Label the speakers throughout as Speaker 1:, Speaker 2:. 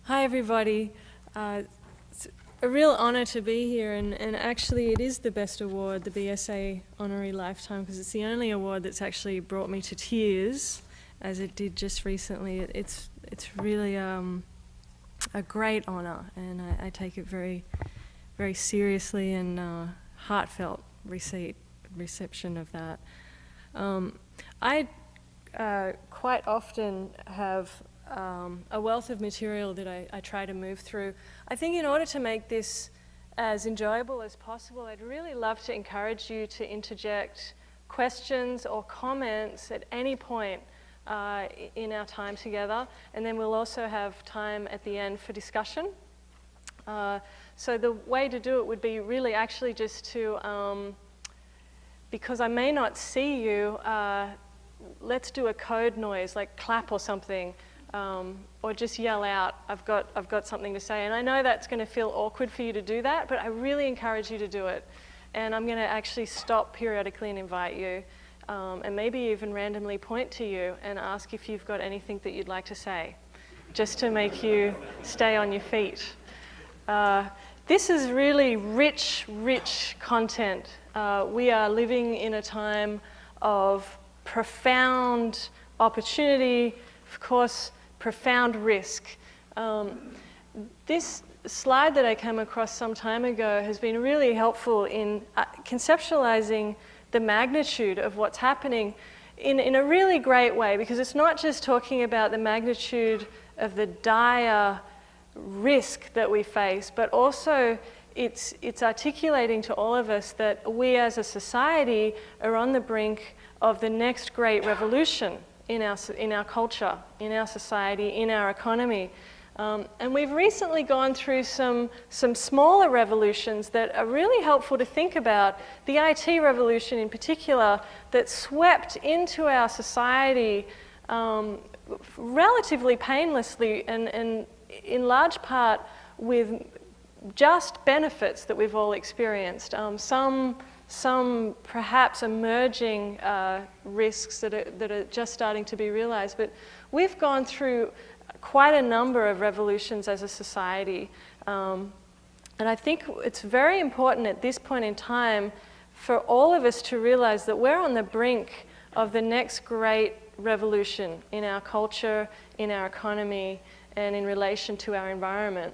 Speaker 1: Hi everybody. It's a real honor to be here, and actually it is the best award, the BSA Honorary Lifetime, because it's the only award that's actually brought me to tears, as it did just recently. It's really a great honor, and I take it very, very seriously, and heartfelt reception of that. I quite often have a wealth of material that I try to move through. I think in order to make this as enjoyable as possible, I'd really love to encourage you to interject questions or comments at any point in our time together, and then we'll also have time at the end for discussion. So the way to do it would be really actually just to, because I may not see you, let's do a code noise, like clap or something, or just yell out, I've got something to say. And I know that's going to feel awkward for you to do that, but I really encourage you to do it. And I'm going to actually stop periodically and invite you, and maybe even randomly point to you and ask if you've got anything that you'd like to say, just to make you stay on your feet. This is really rich, rich content. We are living in a time of profound opportunity, of course, profound risk. This slide that I came across some time ago has been really helpful in conceptualizing the magnitude of what's happening in a really great way, because it's not just talking about the magnitude of the dire risk that we face, but also it's articulating to all of us that we as a society are on the brink of the next great revolution in our culture, in our society, in our economy. And we've recently gone through some smaller revolutions that are really helpful to think about. The IT revolution in particular, that swept into our society relatively painlessly, and in large part with just benefits that we've all experienced. Some perhaps emerging risks that are just starting to be realized. But we've gone through quite a number of revolutions as a society. And I think it's very important at this point in time for all of us to realize that we're on the brink of the next great revolution in our culture, in our economy, and in relation to our environment.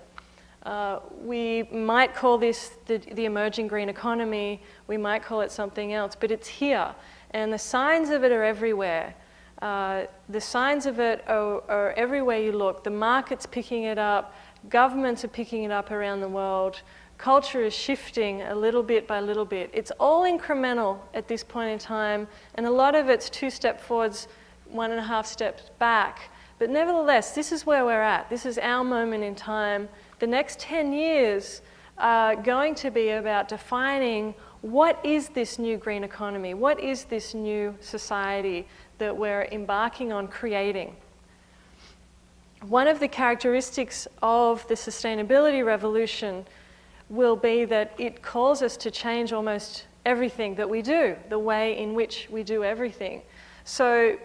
Speaker 1: We might call this the emerging green economy, we might call it something else, but it's here. And the signs of it are everywhere. The signs of it are everywhere you look. The market's picking it up, governments are picking it up around the world, culture is shifting a little bit by little bit. It's all incremental at this point in time, and a lot of it's 2 steps forwards, 1.5 steps back. But nevertheless, this is where we're at. This is our moment in time. The next 10 years are going to be about defining what is this new green economy, what is this new society that we're embarking on creating. One of the characteristics of the sustainability revolution will be that it calls us to change almost everything that we do, the way in which we do everything. So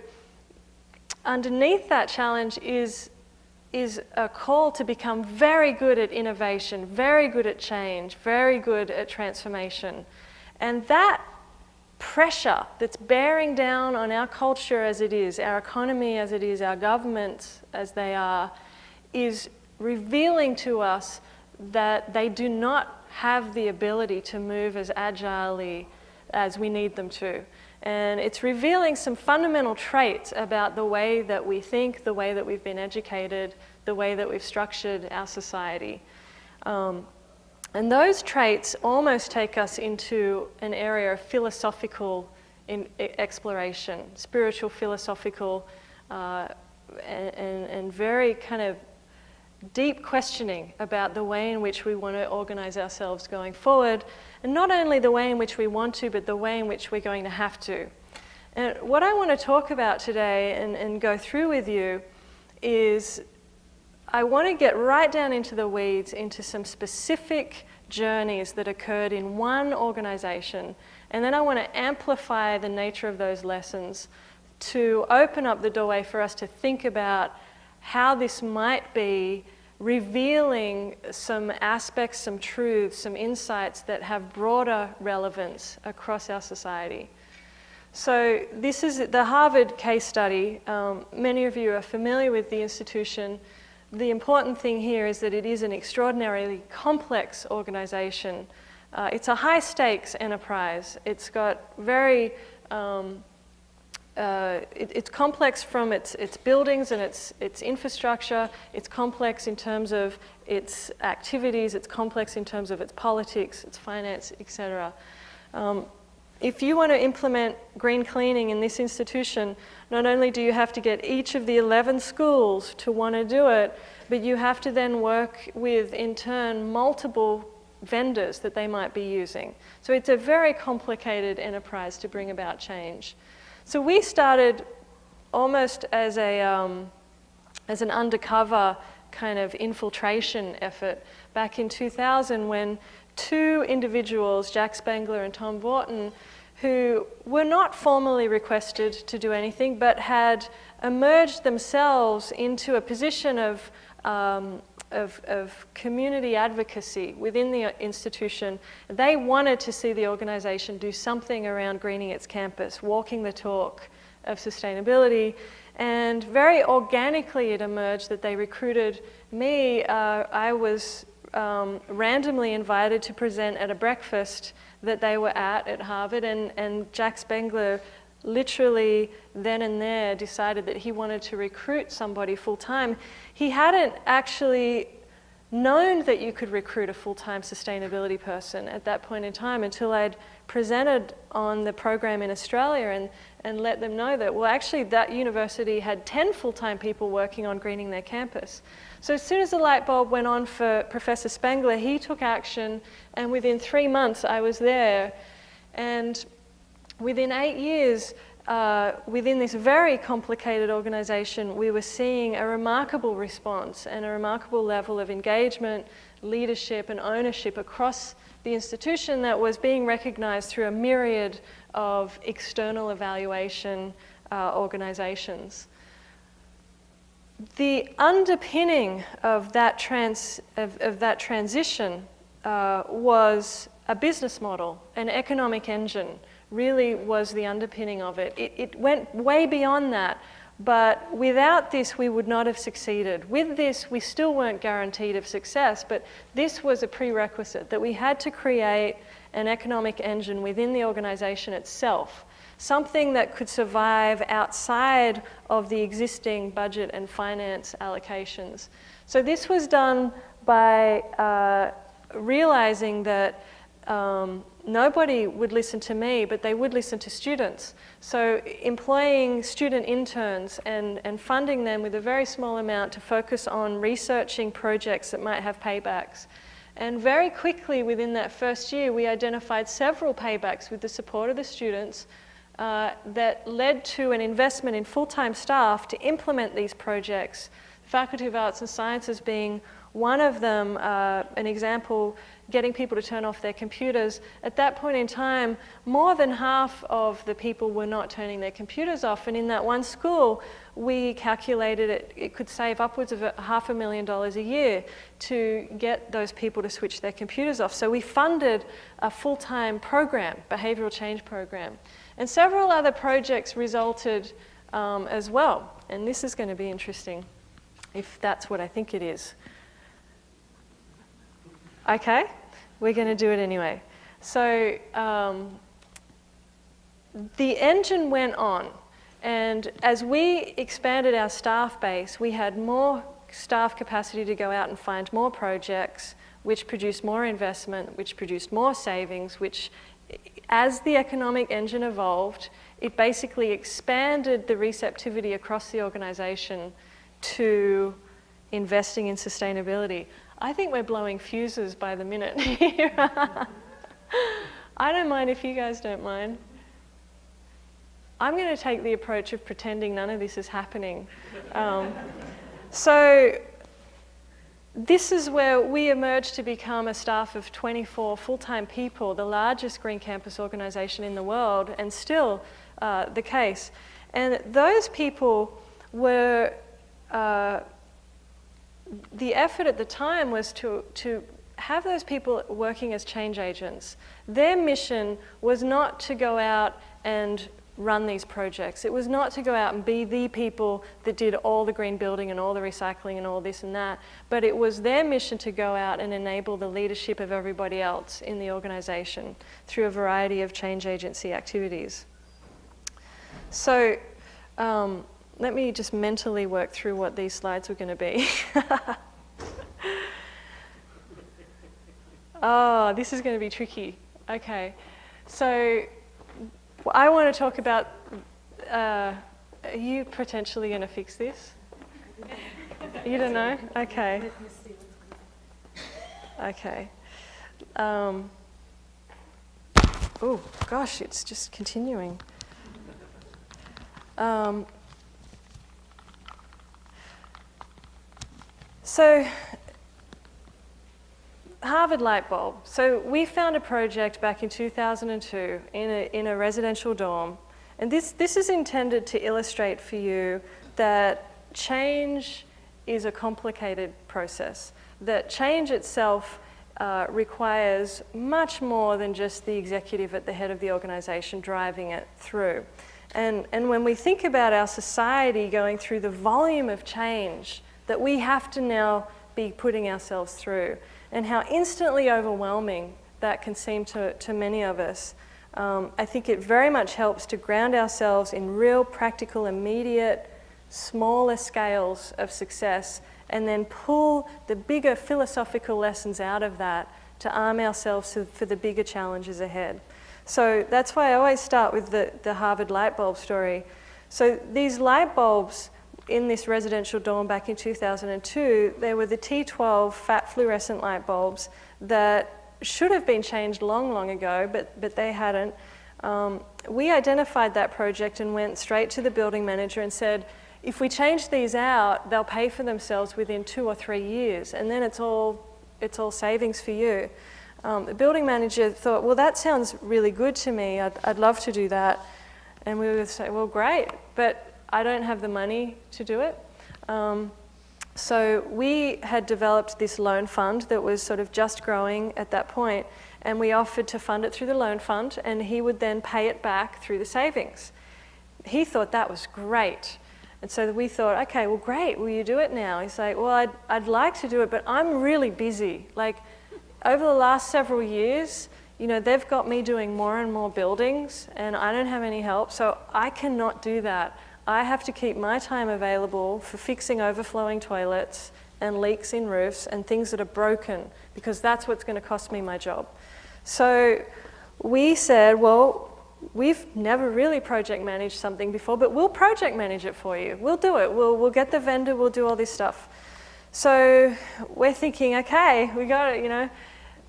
Speaker 1: underneath that challenge is a call to become very good at innovation, very good at change, very good at transformation. And that pressure that's bearing down on our culture as it is, our economy as it is, our governments as they are, is revealing to us that they do not have the ability to move as agilely as we need them to. And it's revealing some fundamental traits about the way that we think, the way that we've been educated, the way that we've structured our society. And those traits almost take us into an area of philosophical exploration, spiritual, philosophical, and very kind of deep questioning about the way in which we want to organize ourselves going forward, and not only the way in which we want to, but the way in which we're going to have to. And what I want to talk about today and go through with you is I want to get right down into the weeds, into some specific journeys that occurred in one organization, and then I want to amplify the nature of those lessons to open up the doorway for us to think about how this might be revealing some aspects, some truths, some insights that have broader relevance across our society. So this is the Harvard case study. Many of you are familiar with the institution. The important thing here is that it is an extraordinarily complex organization. It's a high-stakes enterprise. It's got very, it's complex from its buildings and its infrastructure. It's complex in terms of its activities. It's complex in terms of its politics, its finance, etc. If you want to implement green cleaning in this institution, not only do you have to get each of the 11 schools to want to do it, but you have to then work with, in turn, multiple vendors that they might be using. So it's a very complicated enterprise to bring about change. So we started almost as an undercover kind of infiltration effort back in 2000 when two individuals, Jack Spengler and Tom Vorton, who were not formally requested to do anything, but had emerged themselves into a position of community advocacy within the institution. They wanted to see the organization do something around greening its campus, walking the talk of sustainability. And very organically it emerged that they recruited me. I was randomly invited to present at a breakfast that they were at Harvard, and Jack Spengler literally then and there decided that he wanted to recruit somebody full-time. He hadn't actually known that you could recruit a full-time sustainability person at that point in time until I'd presented on the program in Australia and let them know that, well, actually that university had 10 full-time people working on greening their campus. So as soon as the light bulb went on for Professor Spengler, he took action, and within 3 months I was there. And within 8 years, within this very complicated organization, we were seeing a remarkable response and a remarkable level of engagement, leadership, and ownership across the institution that was being recognized through a myriad of external evaluation organizations. The underpinning of that transition was a business model, an economic engine, really was the underpinning of it. It went way beyond that, but without this we would not have succeeded. With this we still weren't guaranteed of success, but this was a prerequisite, that we had to create an economic engine within the organization itself, something that could survive outside of the existing budget and finance allocations. So this was done by realizing that nobody would listen to me, but they would listen to students. So employing student interns and funding them with a very small amount to focus on researching projects that might have paybacks. And very quickly within that first year, we identified several paybacks with the support of the students that led to an investment in full-time staff to implement these projects. Faculty of Arts and Sciences being one of them, an example, getting people to turn off their computers. At that point in time, more than half of the people were not turning their computers off, and in that one school, we calculated it could save upwards of $500,000 a year to get those people to switch their computers off. So we funded a full-time program, behavioral change program. And several other projects resulted as well, and this is going to be interesting, if that's what I think it is. Okay, we're going to do it anyway. So the engine went on, and as we expanded our staff base, we had more staff capacity to go out and find more projects, which produced more investment, which produced more savings, which, as the economic engine evolved, it basically expanded the receptivity across the organization to investing in sustainability. I think we're blowing fuses by the minute here. I don't mind if you guys don't mind. I'm going to take the approach of pretending none of this is happening. So this is where we emerged to become a staff of 24 full-time people, the largest green campus organization in the world, and still the case. And those people were the effort at the time was to have those people working as change agents. Their mission was not to go out and run these projects. It was not to go out and be the people that did all the green building and all the recycling and all this and that, but it was their mission to go out and enable the leadership of everybody else in the organization through a variety of change agency activities. So let me just mentally work through what these slides were going to be. Oh, this is going to be tricky. Okay, so I want to talk about, are you potentially going to fix this? You don't know? Okay. Okay. Oh, gosh, it's just continuing. So, Harvard light bulb. So we found a project back in 2002 in a residential dorm. And this is intended to illustrate for you that change is a complicated process. That change itself requires much more than just the executive at the head of the organization driving it through. And when we think about our society going through the volume of change that we have to now be putting ourselves through, and how instantly overwhelming that can seem to many of us, I think it very much helps to ground ourselves in real, practical, immediate, smaller scales of success, and then pull the bigger philosophical lessons out of that to arm ourselves for the bigger challenges ahead. So that's why I always start with the Harvard light bulb story. So these light bulbs in this residential dorm back in 2002, they were the T12 fat fluorescent light bulbs that should have been changed long, long ago, but they hadn't. We identified that project and went straight to the building manager and said, if we change these out, they'll pay for themselves within 2 or 3 years, and then it's all savings for you. The building manager thought, well, that sounds really good to me. I'd love to do that. And we would say, well, great, but I don't have the money to do it. So we had developed this loan fund that was sort of just growing at that point, and we offered to fund it through the loan fund, and he would then pay it back through the savings. He thought that was great. And so we thought, okay, well, great, will you do it now? He's like, well, I'd like to do it, but I'm really busy. Like, over the last several years, you know, they've got me doing more and more buildings, and I don't have any help, so I cannot do that. I have to keep my time available for fixing overflowing toilets and leaks in roofs and things that are broken, because that's what's going to cost me my job. So we said, well, we've never really project managed something before, but we'll project manage it for you. We'll do it. We'll get the vendor. We'll do all this stuff. So we're thinking, okay, we got it, you know.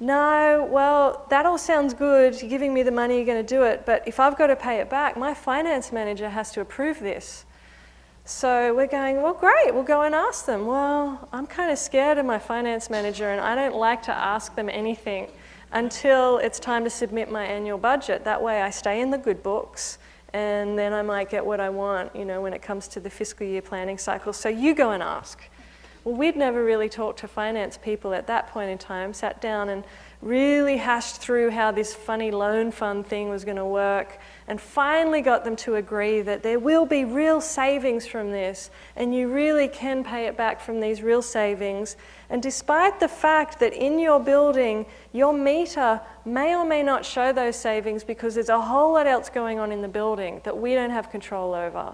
Speaker 1: No, well, that all sounds good. You're giving me the money, you're going to do it. But if I've got to pay it back, my finance manager has to approve this. So we're going, well, great, we'll go and ask them. Well, I'm kind of scared of my finance manager, and I don't like to ask them anything until it's time to submit my annual budget. That way I stay in the good books, and then I might get what I want, you know, when it comes to the fiscal year planning cycle. So you go and ask. Well, we'd never really talked to finance people at that point in time, sat down and really hashed through how this funny loan fund thing was going to work, and finally got them to agree that there will be real savings from this, and you really can pay it back from these real savings. And despite the fact that in your building, your meter may or may not show those savings because there's a whole lot else going on in the building that we don't have control over.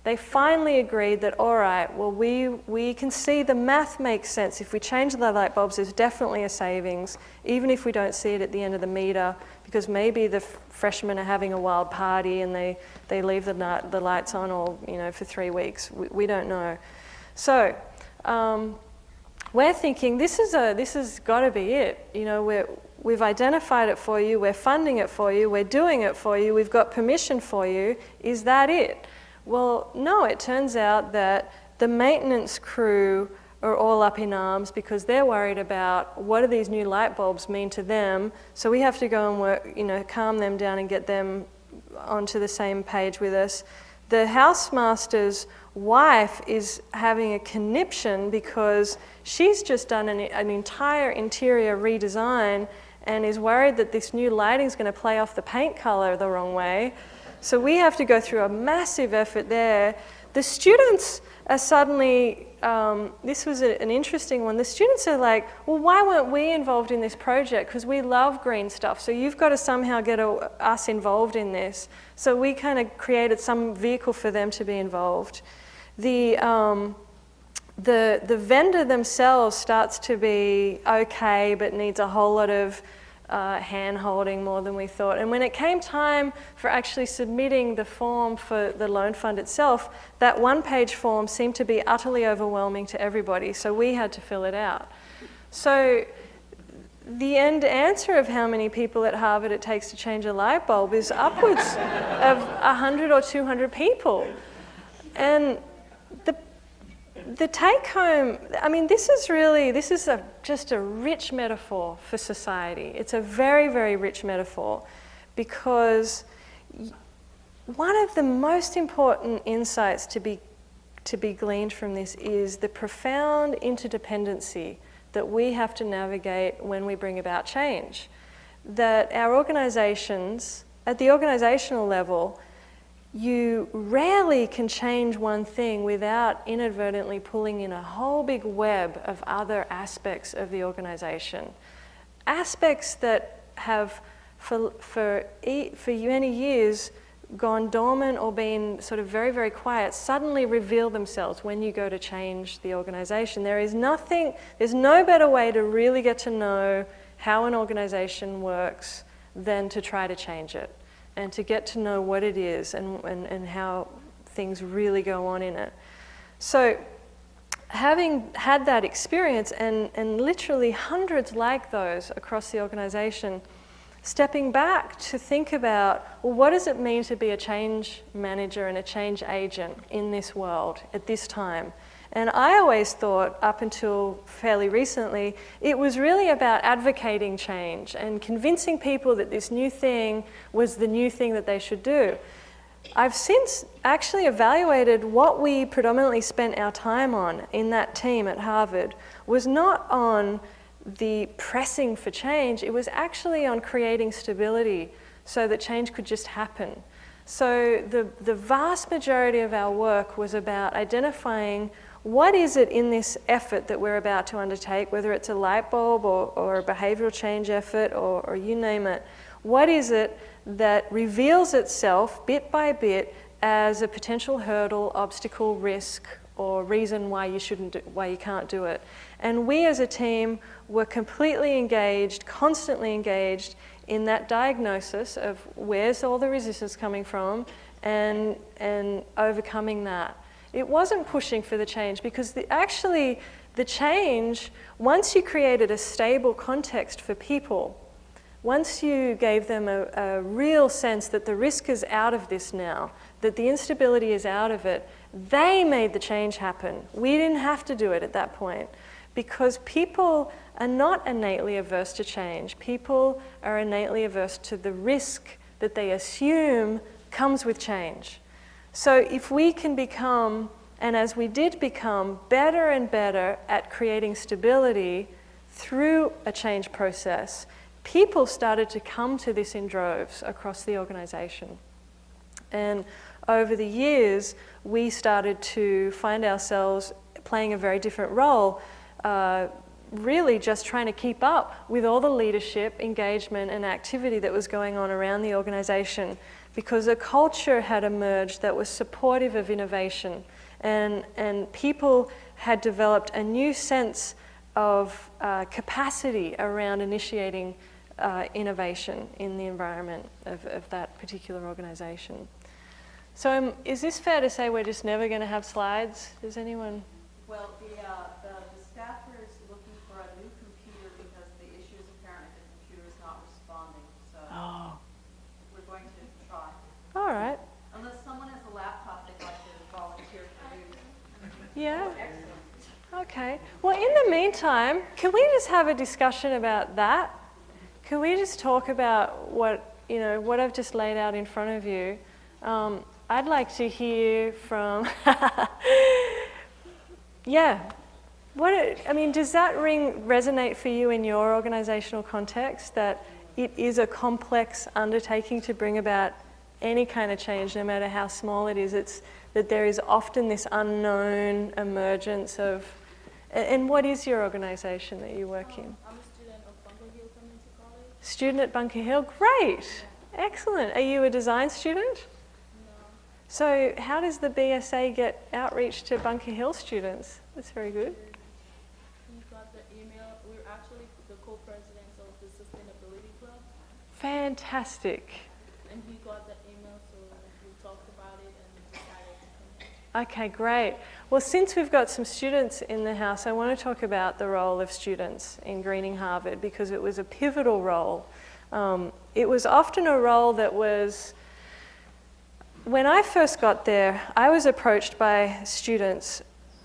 Speaker 1: They finally agreed that, all right, well, we can see the math makes sense. If we change the light bulbs, there's definitely a savings, even if we don't see it at the end of the meter, because maybe the freshmen are having a wild party and they leave the lights on all, you know, for 3 weeks. We don't know. So we're thinking this has got to be it. You know, we've identified it for you. We're funding it for you. We're doing it for you. We've got permission for you. Is that it? Well, no, it turns out that the maintenance crew are all up in arms because they're worried about what do these new light bulbs mean to them. So we have to go and work, you know, calm them down and get them onto the same page with us. The housemasters wife is having a conniption because she's just done an entire interior redesign and is worried that this new lighting is going to play off the paint color the wrong way. So we have to go through a massive effort there. The students are suddenly, this was an interesting one, the students are like, well, why weren't we involved in this project? Because we love green stuff, so you've got to somehow get us involved in this. So we kind of created some vehicle for them to be involved. The vendor themselves starts to be okay, but needs a whole lot of hand-holding more than we thought. And when it came time for actually submitting the form for the loan fund itself, that one-page form seemed to be utterly overwhelming to everybody, so we had to fill it out. So the end answer of how many people at Harvard it takes to change a light bulb is upwards of 100 or 200 people. And the take-home, I mean, this is just a rich metaphor for society. It's a very, very rich metaphor, because one of the most important insights to be gleaned from this is the profound interdependency that we have to navigate when we bring about change. That our organizations, at the organizational level, you rarely can change one thing without inadvertently pulling in a whole big web of other aspects of the organization. Aspects that have, for many years, gone dormant or been sort of very, very quiet, suddenly reveal themselves when you go to change the organization. There's no better way to really get to know how an organization works than to try to change it, and to get to know what it is and how things really go on in it. So having had that experience and literally hundreds like those across the organization, stepping back to think about, well, what does it mean to be a change manager and a change agent in this world at this time? And I always thought, up until fairly recently, it was really about advocating change and convincing people that this new thing was the new thing that they should do. I've since actually evaluated what we predominantly spent our time on in that team at Harvard was not on the pressing for change, it was actually on creating stability so that change could just happen. So the vast majority of our work was about identifying what is it in this effort that we're about to undertake, whether it's a light bulb or a behavioral change effort or you name it. What is it that reveals itself bit by bit as a potential hurdle, obstacle, risk, or reason why you can't do it? And we as a team were completely engaged, constantly engaged in that diagnosis of where's all the resistance coming from and overcoming that. It wasn't pushing for the change, because the change, once you created a stable context for people, once you gave them a real sense that the risk is out of this now, that the instability is out of it, they made the change happen. We didn't have to do it at that point, because people are not innately averse to change. People are innately averse to the risk that they assume comes with change. So if we can become, and as we did become, better and better at creating stability through a change process, people started to come to this in droves across the organization. And over the years, we started to find ourselves playing a very different role, really just trying to keep up with all the leadership, engagement, and activity that was going on around the organization, because a culture had emerged that was supportive of innovation, and people had developed a new sense of capacity around initiating innovation in the environment of that particular organization. So is this fair to say we're just never going to have slides? Does anyone?
Speaker 2: Well, the staffer is looking for a new computer because the issue is apparent the computer is not responding. So we're going to try.
Speaker 1: All right.
Speaker 2: Unless someone has a laptop they'd like to volunteer to use.
Speaker 1: Yeah.
Speaker 2: Excellent.
Speaker 1: Okay. Well, in the meantime, can we just have a discussion about that? Can we just talk about what I've just laid out in front of you? I'd like to hear from, yeah. Does that resonate for you in your organizational context, that it is a complex undertaking to bring about any kind of change, no matter how small it is? It's that there is often this unknown emergence of, and what is your organization that you work in?
Speaker 3: I'm a student of Bunker Hill Community College.
Speaker 1: Student at Bunker Hill, great, excellent. Are you a design student?
Speaker 3: No.
Speaker 1: So how does the BSA get outreach to Bunker Hill students? That's very good.
Speaker 3: We got the email. We're actually the co-presidents of the Sustainability Club.
Speaker 1: Fantastic.
Speaker 3: And he got the email, so we talked about it and decided to come.
Speaker 1: Okay, great. Well, since we've got some students in the house, I want to talk about the role of students in greening Harvard, because it was a pivotal role. It was often a role that was, when I first got there, I was approached by students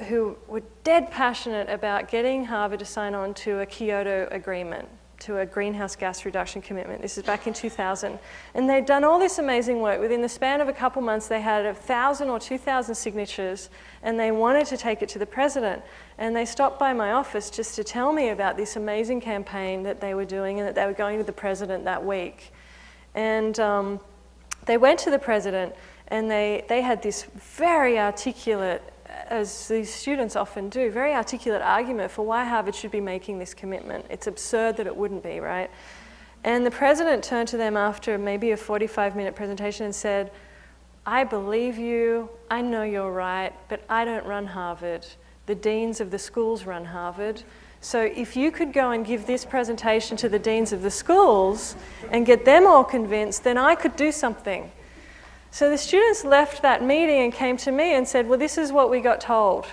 Speaker 1: who were dead passionate about getting Harvard to sign on to a Kyoto agreement, to a greenhouse gas reduction commitment. This is back in 2000. And they'd done all this amazing work. Within the span of a couple months, they had 1,000 or 2,000 signatures, and they wanted to take it to the president. And they stopped by my office just to tell me about this amazing campaign that they were doing and that they were going to the president that week. And they went to the president, and they had this very articulate, as these students often do, very articulate argument for why Harvard should be making this commitment. It's absurd that it wouldn't be, right? And the president turned to them after maybe a 45-minute presentation and said, I believe you, I know you're right, but I don't run Harvard. The deans of the schools run Harvard. So if you could go and give this presentation to the deans of the schools and get them all convinced, then I could do something. So the students left that meeting and came to me and said, well, this is what we got told.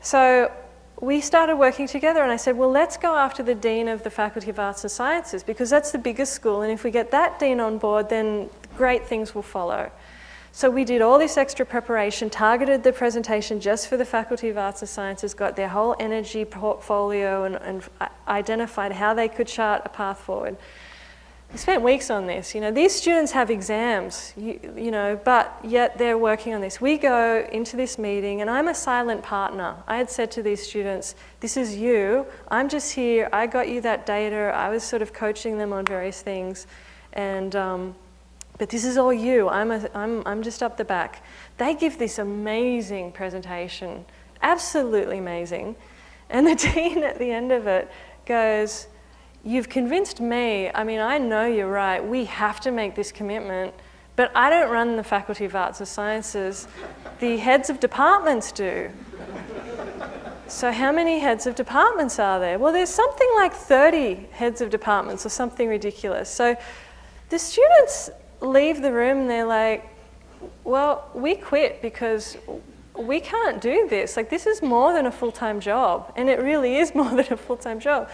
Speaker 1: So we started working together, and I said, well, let's go after the dean of the Faculty of Arts and Sciences, because that's the biggest school, and if we get that dean on board, then great things will follow. So we did all this extra preparation, targeted the presentation just for the Faculty of Arts and Sciences, got their whole energy portfolio and identified how they could chart a path forward. We spent weeks on this. These students have exams, but yet they're working on this. We go into this meeting, and I'm a silent partner. I had said to these students, this is you. I'm just here. I got you that data. I was sort of coaching them on various things. And, but this is all you. I'm just up the back. They give this amazing presentation, absolutely amazing. And the dean at the end of it goes, you've convinced me. I know you're right. We have to make this commitment, but I don't run the Faculty of Arts and Sciences. The heads of departments do. So how many heads of departments are there? Well, there's something like 30 heads of departments or something ridiculous. So the students leave the room and they're like, well, we quit because we can't do this. This is more than a full-time job, and it really is more than a full-time job.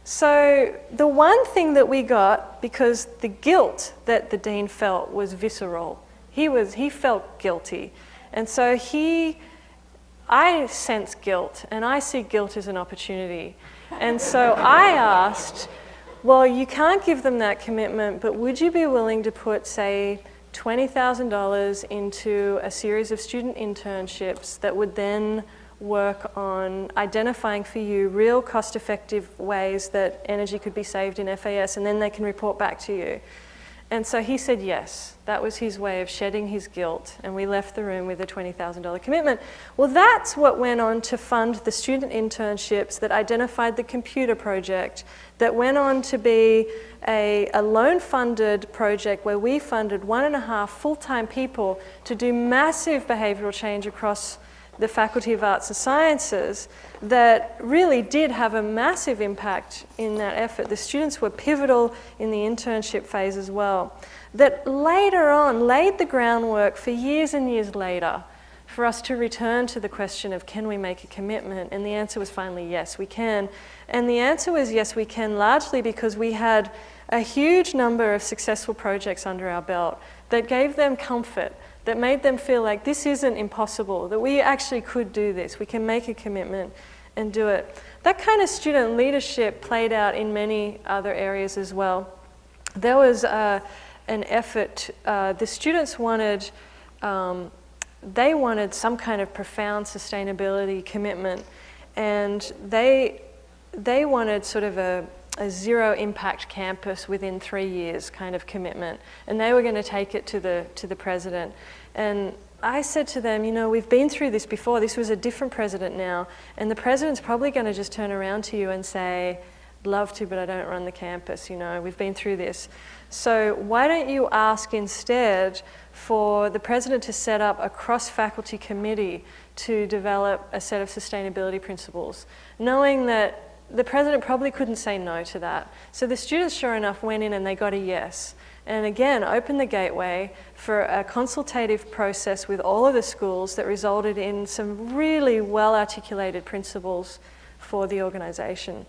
Speaker 1: So the one thing that we got, because the guilt that the dean felt was visceral. He felt guilty. And so I sense guilt, and I see guilt as an opportunity. And so I asked, well, you can't give them that commitment, but would you be willing to put, say, $20,000 into a series of student internships that would then work on identifying for you real cost-effective ways that energy could be saved in FAS, and then they can report back to you. And so he said yes. That was his way of shedding his guilt, and we left the room with a $20,000 commitment. Well, that's what went on to fund the student internships that identified the computer project, that went on to be a loan-funded project where we funded 1.5 full-time people to do massive behavioral change across the Faculty of Arts and Sciences that really did have a massive impact in that effort. The students were pivotal in the internship phase as well. That later on laid the groundwork for years and years later for us to return to the question of, can we make a commitment? And the answer was finally, yes, we can. And the answer was, yes, we can, largely because we had a huge number of successful projects under our belt that gave them comfort, that made them feel like this isn't impossible, that we actually could do this, we can make a commitment and do it. That kind of student leadership played out in many other areas as well. There was an effort, the students wanted they wanted some kind of profound sustainability commitment, and they wanted sort of a zero impact campus within 3 years kind of commitment, and they were going to take it to the president. And I said to them, you know, we've been through this before. This was a different president now, and the president's probably going to just turn around to you and say, love to, but I don't run the campus, you know, we've been through this. So why don't you ask instead for the president to set up a cross-faculty committee to develop a set of sustainability principles, knowing that the president probably couldn't say no to that. So the students, sure enough, went in and they got a yes. And again, opened the gateway for a consultative process with all of the schools that resulted in some really well-articulated principles for the organization.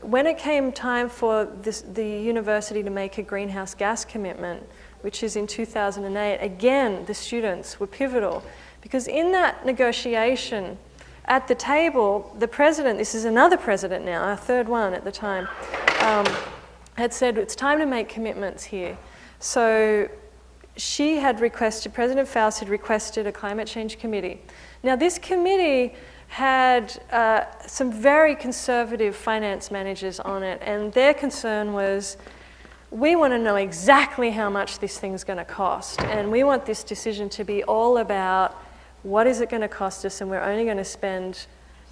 Speaker 1: When it came time for the university to make a greenhouse gas commitment, which is in 2008, again, the students were pivotal, because in that negotiation, at the table, the president, this is another president now, our third one at the time, had said it's time to make commitments here. So she had requested, President Faust had requested a climate change committee. Now this committee had some very conservative finance managers on it, and their concern was, we want to know exactly how much this thing's going to cost, and we want this decision to be all about what is it going to cost us, and we're only going to spend,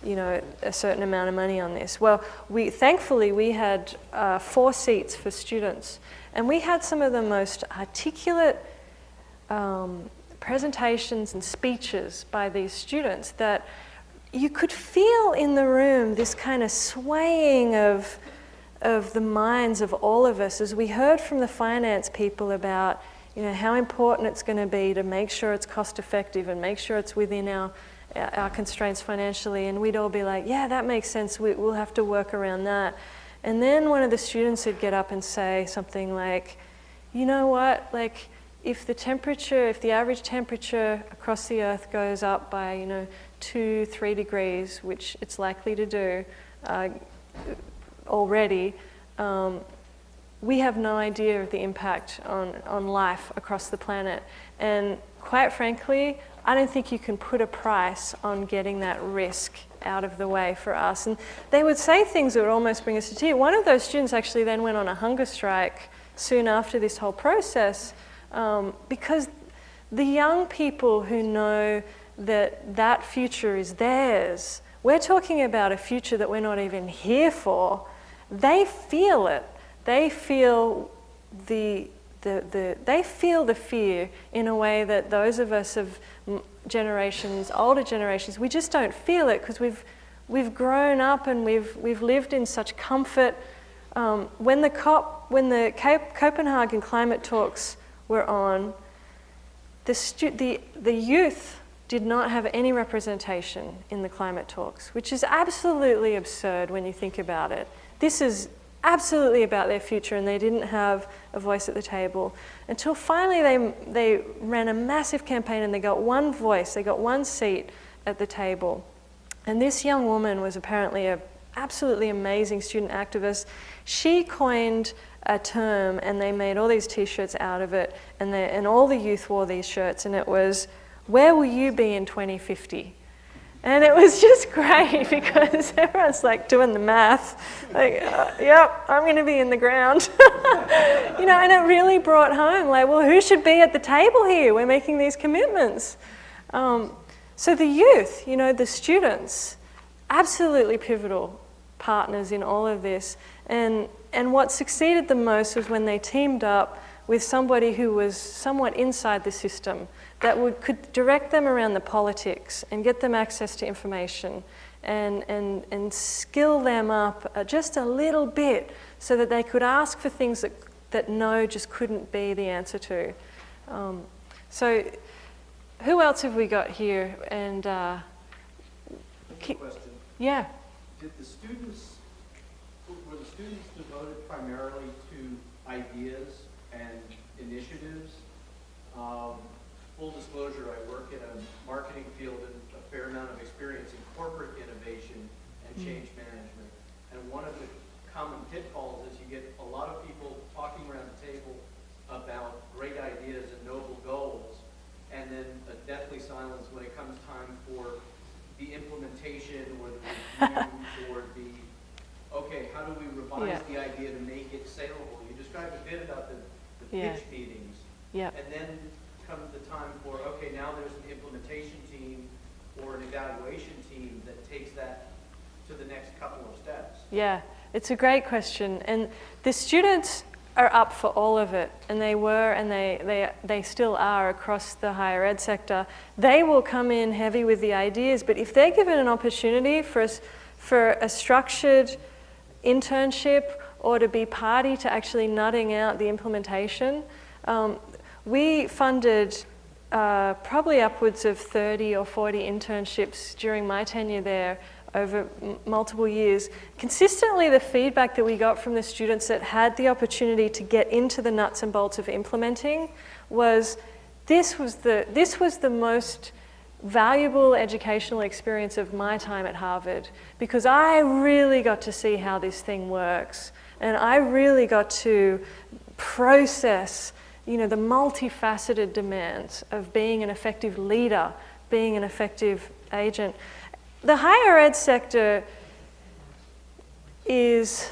Speaker 1: you know, a certain amount of money on this. Well, thankfully we had 4 seats for students, and we had some of the most articulate presentations and speeches by these students that you could feel in the room this kind of swaying of the minds of all of us as we heard from the finance people about, you know, how important it's going to be to make sure it's cost effective and make sure it's within our constraints financially. And we'd all be like, yeah, that makes sense, we'll have to work around that. And then one of the students would get up and say something like, you know what, like, if the average temperature across the earth goes up by, you know, 2-3 degrees, which it's likely to do already, we have no idea of the impact on life across the planet. And quite frankly, I don't think you can put a price on getting that risk out of the way for us. And they would say things that would almost bring us to tears. One of those students actually then went on a hunger strike soon after this whole process, because the young people who know that future is theirs, we're talking about a future that we're not even here for, they feel it. They feel they feel the fear in a way that those of us of older generations, we just don't feel it, because we've grown up and we've lived in such comfort. When the Copenhagen climate talks were on, the youth did not have any representation in the climate talks, which is absolutely absurd when you think about it. This is absolutely about their future, and they didn't have a voice at the table until finally they ran a massive campaign and they got one voice, they got one seat at the table. And this young woman was apparently an absolutely amazing student activist. She coined a term, and they made all these t-shirts out of it, and all the youth wore these shirts, and it was, "Where will you be in 2050? And it was just great, because everyone's like doing the math, like, yep, I'm going to be in the ground. You know, and it really brought home, like, well, who should be at the table here? We're making these commitments. So the youth, you know, the students, absolutely pivotal partners in all of this. And what succeeded the most was when they teamed up with somebody who was somewhat inside the system, that could direct them around the politics and get them access to information and skill them up just a little bit so that they could ask for things that no just couldn't be the answer to. So who else have we got here? And
Speaker 4: question.
Speaker 1: Yeah.
Speaker 4: Were the students devoted primarily to ideas and initiatives? Full disclosure, I work in a marketing field and a fair amount of experience in corporate innovation and change management. And one of the common pitfalls is you get a lot of people talking around the table about great ideas and noble goals, then a deathly silence when it comes time for the implementation or the review or the, okay, how do we revise the idea to make it saleable? You described a bit about the pitch meetings.
Speaker 1: Yep.
Speaker 4: And then comes the time for, okay, now there's an implementation team or an evaluation team that takes that to the next couple of steps.
Speaker 1: Yeah, it's a great question. And the students are up for all of it, and they were, and they still are across the higher ed sector. They will come in heavy with the ideas, but if they're given an opportunity for a structured internship or to be party to actually nutting out the implementation, we funded probably upwards of 30 or 40 internships during my tenure there over multiple years. Consistently, the feedback that we got from the students that had the opportunity to get into the nuts and bolts of implementing was this was the most valuable educational experience of my time at Harvard, because I really got to see how this thing works, and I really got to process, you know, the multifaceted demands of being an effective leader, being an effective agent. The higher ed sector is,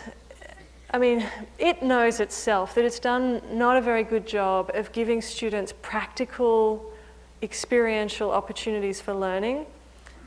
Speaker 1: I mean, it knows itself that it's done not a very good job of giving students practical, experiential opportunities for learning.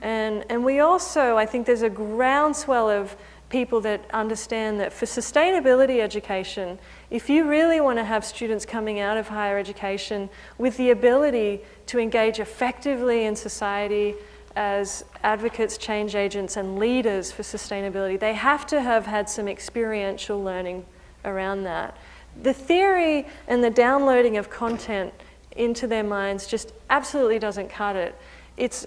Speaker 1: And we also, I think there's a groundswell of people that understand that for sustainability education, if you really want to have students coming out of higher education with the ability to engage effectively in society as advocates, change agents, and leaders for sustainability, they have to have had some experiential learning around that. The theory and the downloading of content into their minds just absolutely doesn't cut it. It's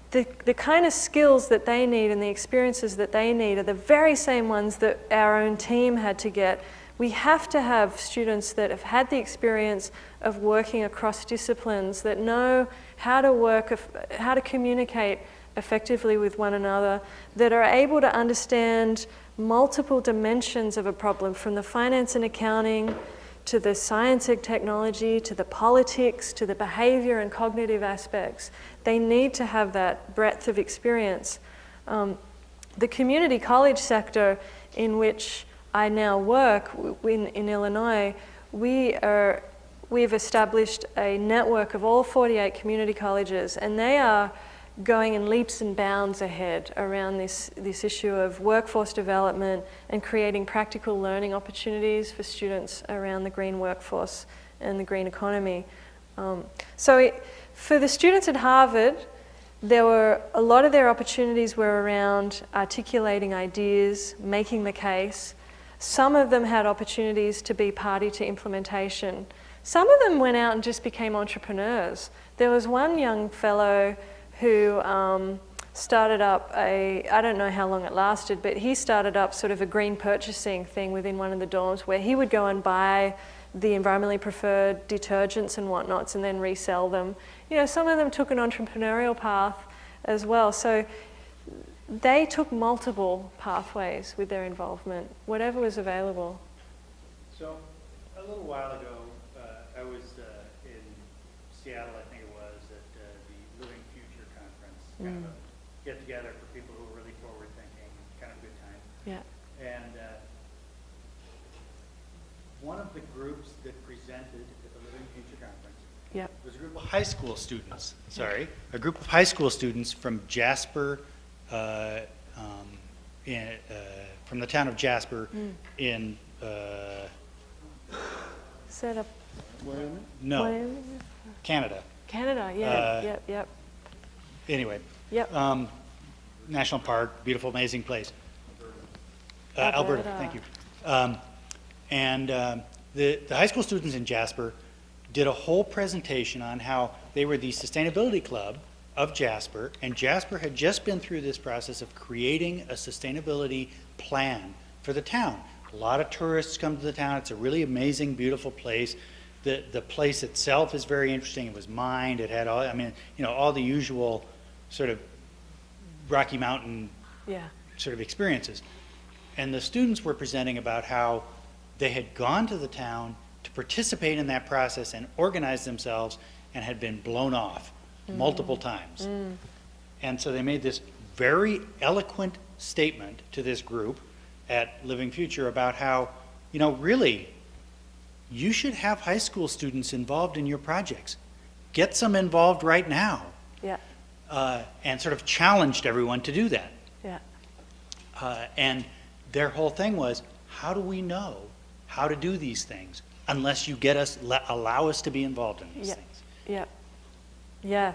Speaker 1: the kind of skills that they need and the experiences that they need are the very same ones that our own team had to get. We have to have students that have had the experience of working across disciplines, that know how to work, how to communicate effectively with one another, that are able to understand multiple dimensions of a problem, from the finance and accounting to the science and technology, to the politics, to the behavior and cognitive aspects. They need to have that breadth of experience. The community college sector in which I now work in Illinois, we've established a network of all 48 community colleges, and they are going in leaps and bounds ahead around this issue of workforce development and creating practical learning opportunities for students around the green workforce and the green economy. For the students at Harvard, a lot of their opportunities were around articulating ideas, making the case. Some of them had opportunities to be party to implementation. Some of them went out and just became entrepreneurs. There was one young fellow who started up I don't know how long it lasted, but he started up sort of a green purchasing thing within one of the dorms where he would go and buy the environmentally preferred detergents and whatnots and then resell them. You know, some of them took an entrepreneurial path as well. So they took multiple pathways with their involvement, whatever was available.
Speaker 5: So a little while ago, I was in Seattle, I think it was, at the Living Future Conference, kind of a get-together for people who are really forward-thinking, kind of a good time.
Speaker 1: Yeah.
Speaker 5: And one of the groups that presented at the Living Future Conference was a group of high school students, a group of high school students from Jasper, from the town of Jasper in
Speaker 1: Set up.
Speaker 5: No, Canada.
Speaker 1: Canada, yeah, yep.
Speaker 5: Anyway.
Speaker 1: Yep.
Speaker 5: National park, beautiful, amazing place. Alberta, thank you. The high school students in Jasper did a whole presentation on how they were the sustainability club of Jasper, and Jasper had just been through this process of creating a sustainability plan for the town. A lot of tourists come to the town. It's a really amazing, beautiful place. The place itself is very interesting. It was mined. It had all, I mean, you know, all the usual sort of Rocky Mountain sort of experiences. And the students were presenting about how they had gone to the town to participate in that process and organize themselves and had been blown off multiple times. And so they made this very eloquent statement to this group at Living Future about how, you know, really, you should have high school students involved in your projects. Get some involved right now.
Speaker 1: Yeah.
Speaker 5: And sort of challenged everyone to do that.
Speaker 1: Yeah.
Speaker 5: And their whole thing was, how do we know how to do these things unless you get us, allow us to be involved in these things?
Speaker 1: Yeah. Yeah.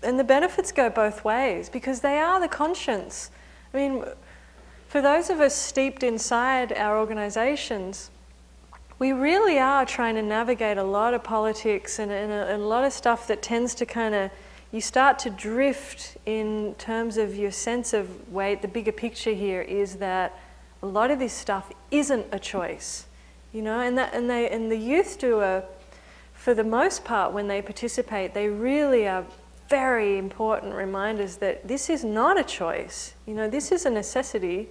Speaker 1: And the benefits go both ways because they are the conscience. I mean, for those of us steeped inside our organizations, we really are trying to navigate a lot of politics and a lot of stuff that tends to kind of, you start to drift in terms of your sense of, wait, the bigger picture here is that a lot of this stuff isn't a choice, you know, and the youth do for the most part, when they participate, they really are very important reminders that this is not a choice, you know, this is a necessity,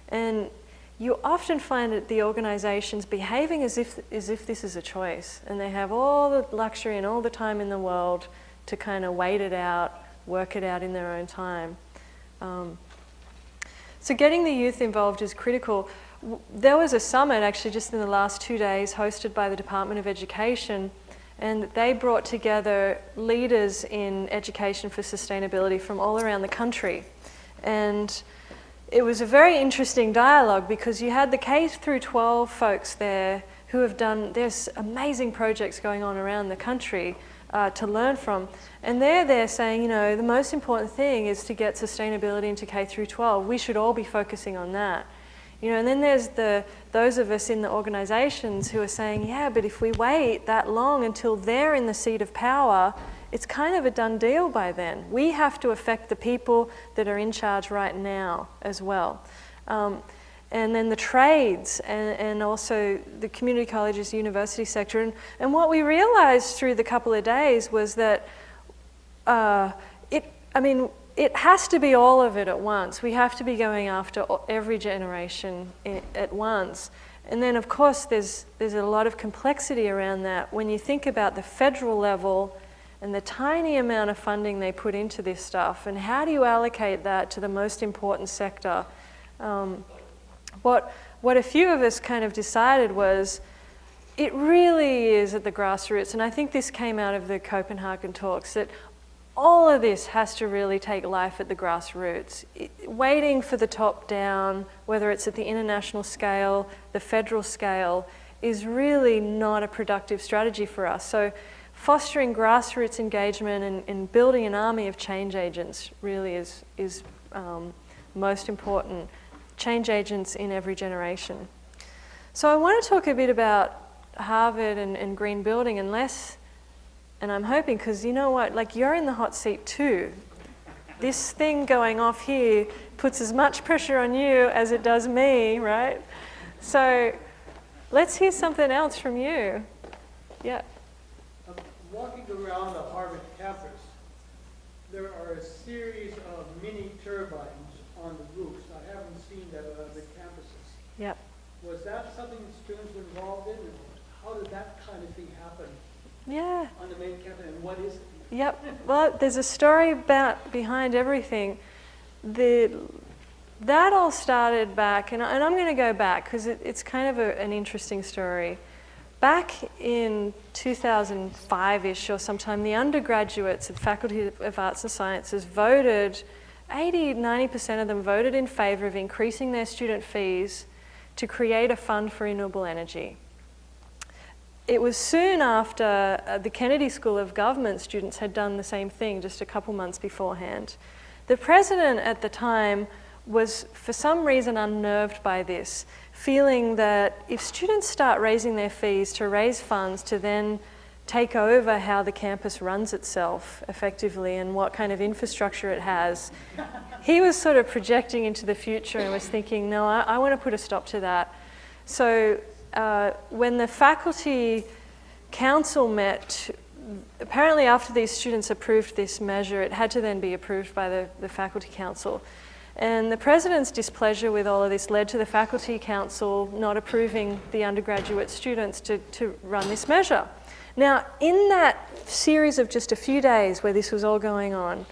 Speaker 1: and you often find that the organizations behaving as if this is a choice, and they have all the luxury and all the time in the world to kind of wait it out, work it out in their own time. So getting the youth involved is critical. There was a summit actually just in the last 2 days hosted by the Department of Education, and they brought together leaders in education for sustainability from all around the country. And it was a very interesting dialogue because you had the K through 12 folks there who have done, there's amazing projects going on around the country to learn from. And they're there saying, you know, the most important thing is to get sustainability into K through 12. We should all be focusing on that. You know, and then there's those of us in the organizations who are saying, yeah, but if we wait that long until they're in the seat of power, it's kind of a done deal by then. We have to affect the people that are in charge right now as well. And then the trades and also the community colleges, university sector. And what we realized through the couple of days was that it has to be all of it at once. We have to be going after every generation at once. And then, of course, there's a lot of complexity around that. When you think about the federal level and the tiny amount of funding they put into this stuff, and how do you allocate that to the most important sector? What a few of us kind of decided was, it really is at the grassroots, and I think this came out of the Copenhagen talks, that all of this has to really take life at the grassroots. Waiting for the top down, whether it's at the international scale, the federal scale, is really not a productive strategy for us. So fostering grassroots engagement and building an army of change agents really is most important. Change agents in every generation. So I want to talk a bit about Harvard and green building, and I'm hoping, because you know what, like, you're in the hot seat too. This thing going off here puts as much pressure on you as it does me, right? So let's hear something else from you. Yeah.
Speaker 6: Walking around the Harvard campus, there are a series of mini turbines on the roofs. I haven't seen that on other campuses.
Speaker 1: Yep.
Speaker 6: Was that something students were involved in? And how did that kind of thing happen
Speaker 1: Yeah.
Speaker 6: on the main campus, and what is it?
Speaker 1: Yep. Well, there's a story behind everything. That all started back, and I'm going to go back because it's kind of an interesting story. Back in 2005-ish or sometime, the undergraduates at the Faculty of Arts and Sciences voted, 80-90% of them voted in favor of increasing their student fees to create a fund for renewable energy. It was soon after the Kennedy School of Government students had done the same thing just a couple months beforehand. The president at the time was for some reason unnerved by this, feeling that if students start raising their fees to raise funds to then take over how the campus runs itself effectively and what kind of infrastructure it has, he was sort of projecting into the future and was thinking, no, I want to put a stop to that. So when the faculty council met, apparently after these students approved this measure, it had to then be approved by the faculty council. And the president's displeasure with all of this led to the faculty council not approving the undergraduate students to run this measure. Now, in that series of just a few days where this was all going on,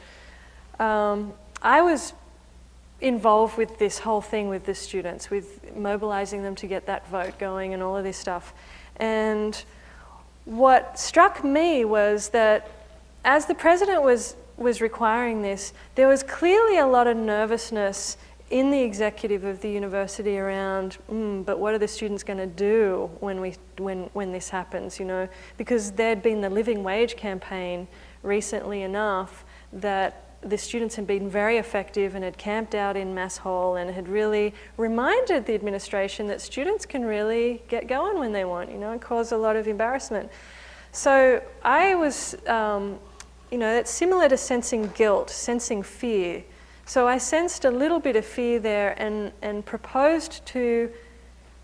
Speaker 1: I was involved with this whole thing with the students, with mobilizing them to get that vote going and all of this stuff. And what struck me was that as the president was requiring this, there was clearly a lot of nervousness in the executive of the university around, but what are the students going to do when this happens, you know? Because there'd been the living wage campaign recently enough that the students had been very effective and had camped out in Mass Hall and had really reminded the administration that students can really get going when they want, you know, and cause a lot of embarrassment. So I was, you know, it's similar to sensing guilt, sensing fear. So I sensed a little bit of fear there and proposed to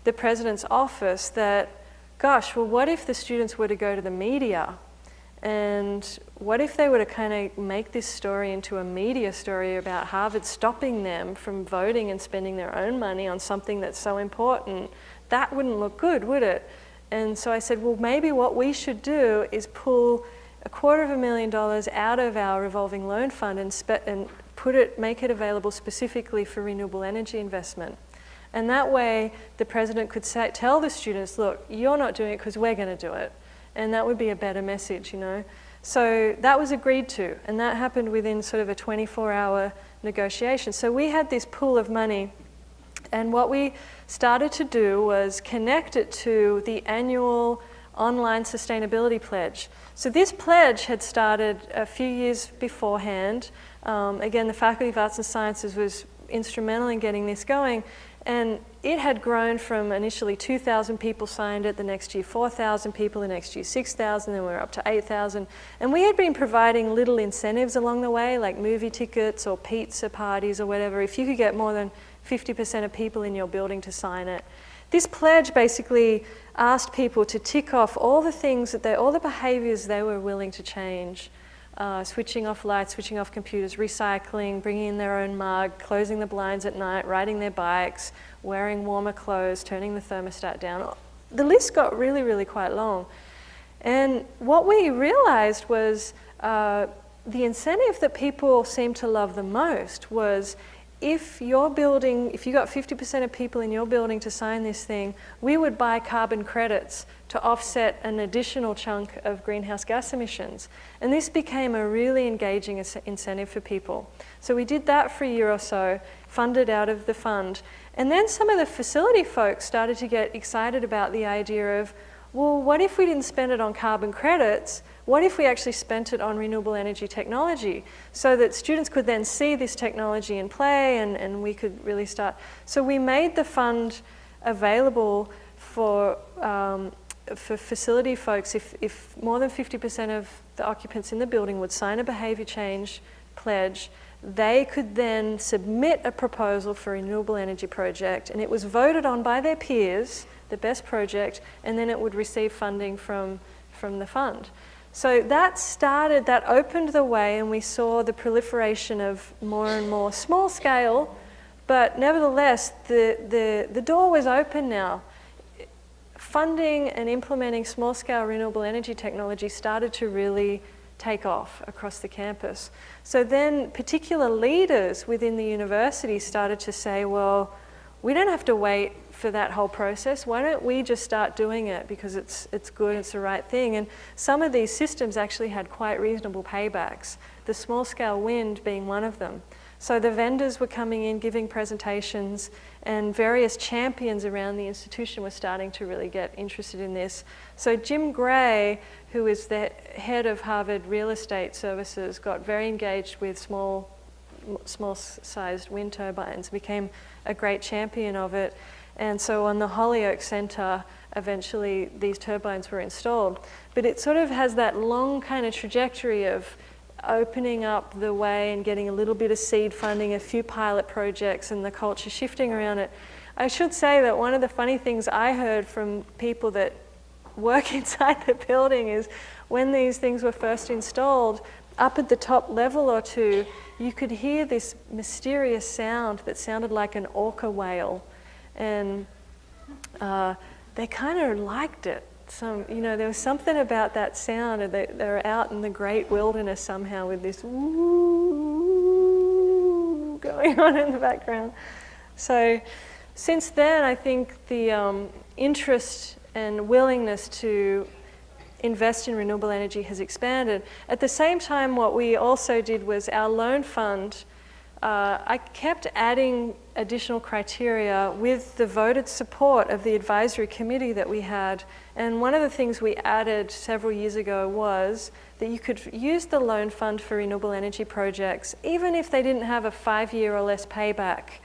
Speaker 1: the president's office that, gosh, well, what if the students were to go to the media? And what if they were to kind of make this story into a media story about Harvard stopping them from voting and spending their own money on something that's so important? That wouldn't look good, would it? And so I said, well, maybe what we should do is pull $250,000 out of our revolving loan fund and make it available specifically for renewable energy investment. And that way, the president could tell the students, look, you're not doing it because we're going to do it. And that would be a better message, you know. So that was agreed to, and that happened within sort of a 24-hour negotiation. So we had this pool of money, and what we started to do was connect it to the annual online sustainability pledge. So this pledge had started a few years beforehand. Again, the Faculty of Arts and Sciences was instrumental in getting this going, and it had grown from initially 2,000 people signed it, the next year 4,000 people, the next year 6,000, then we were up to 8,000. And we had been providing little incentives along the way, like movie tickets or pizza parties or whatever, if you could get more than 50% of people in your building to sign it. This pledge basically asked people to tick off all the things all the behaviors they were willing to change. Switching off lights, switching off computers, recycling, bringing in their own mug, closing the blinds at night, riding their bikes, wearing warmer clothes, turning the thermostat down. The list got really, really quite long. And what we realized was the incentive that people seemed to love the most was if you got 50% of people in your building to sign this thing, we would buy carbon credits to offset an additional chunk of greenhouse gas emissions. And this became a really engaging incentive for people. So we did that for a year or so, funded out of the fund. And then some of the facility folks started to get excited about the idea of, well, what if we didn't spend it on carbon credits? What if we actually spent it on renewable energy technology so that students could then see this technology in play and we could really start? So we made the fund available for facility folks. If more than 50% of the occupants in the building would sign a behavior change pledge, they could then submit a proposal for a renewable energy project, and it was voted on by their peers, the best project, and then it would receive funding from the fund. So that opened the way, and we saw the proliferation of more and more small scale, but nevertheless, the door was open now. Funding and implementing small scale renewable energy technology started to really take off across the campus. So then particular leaders within the university started to say, well, we don't have to wait for that whole process. Why don't we just start doing it because it's good, it's the right thing. And some of these systems actually had quite reasonable paybacks, the small scale wind being one of them. So the vendors were coming in, giving presentations, and various champions around the institution were starting to really get interested in this. So Jim Gray, who is the head of Harvard Real Estate Services, got very engaged with small-sized wind turbines, became a great champion of it. And so on the Holyoke Center, eventually these turbines were installed. But it sort of has that long kind of trajectory of opening up the way and getting a little bit of seed funding, a few pilot projects, and the culture shifting around it. I should say that one of the funny things I heard from people that work inside the building is when these things were first installed, up at the top level or two, you could hear this mysterious sound that sounded like an orca wail. And they kind of liked it. There was something about that sound, and they're out in the great wilderness somehow with this woo going on in the background. So since then, I think the interest and willingness to invest in renewable energy has expanded. At the same time, what we also did was our loan fund, I kept adding additional criteria with the voted support of the advisory committee that we had. And one of the things we added several years ago was that you could use the loan fund for renewable energy projects, even if they didn't have a 5-year or less payback.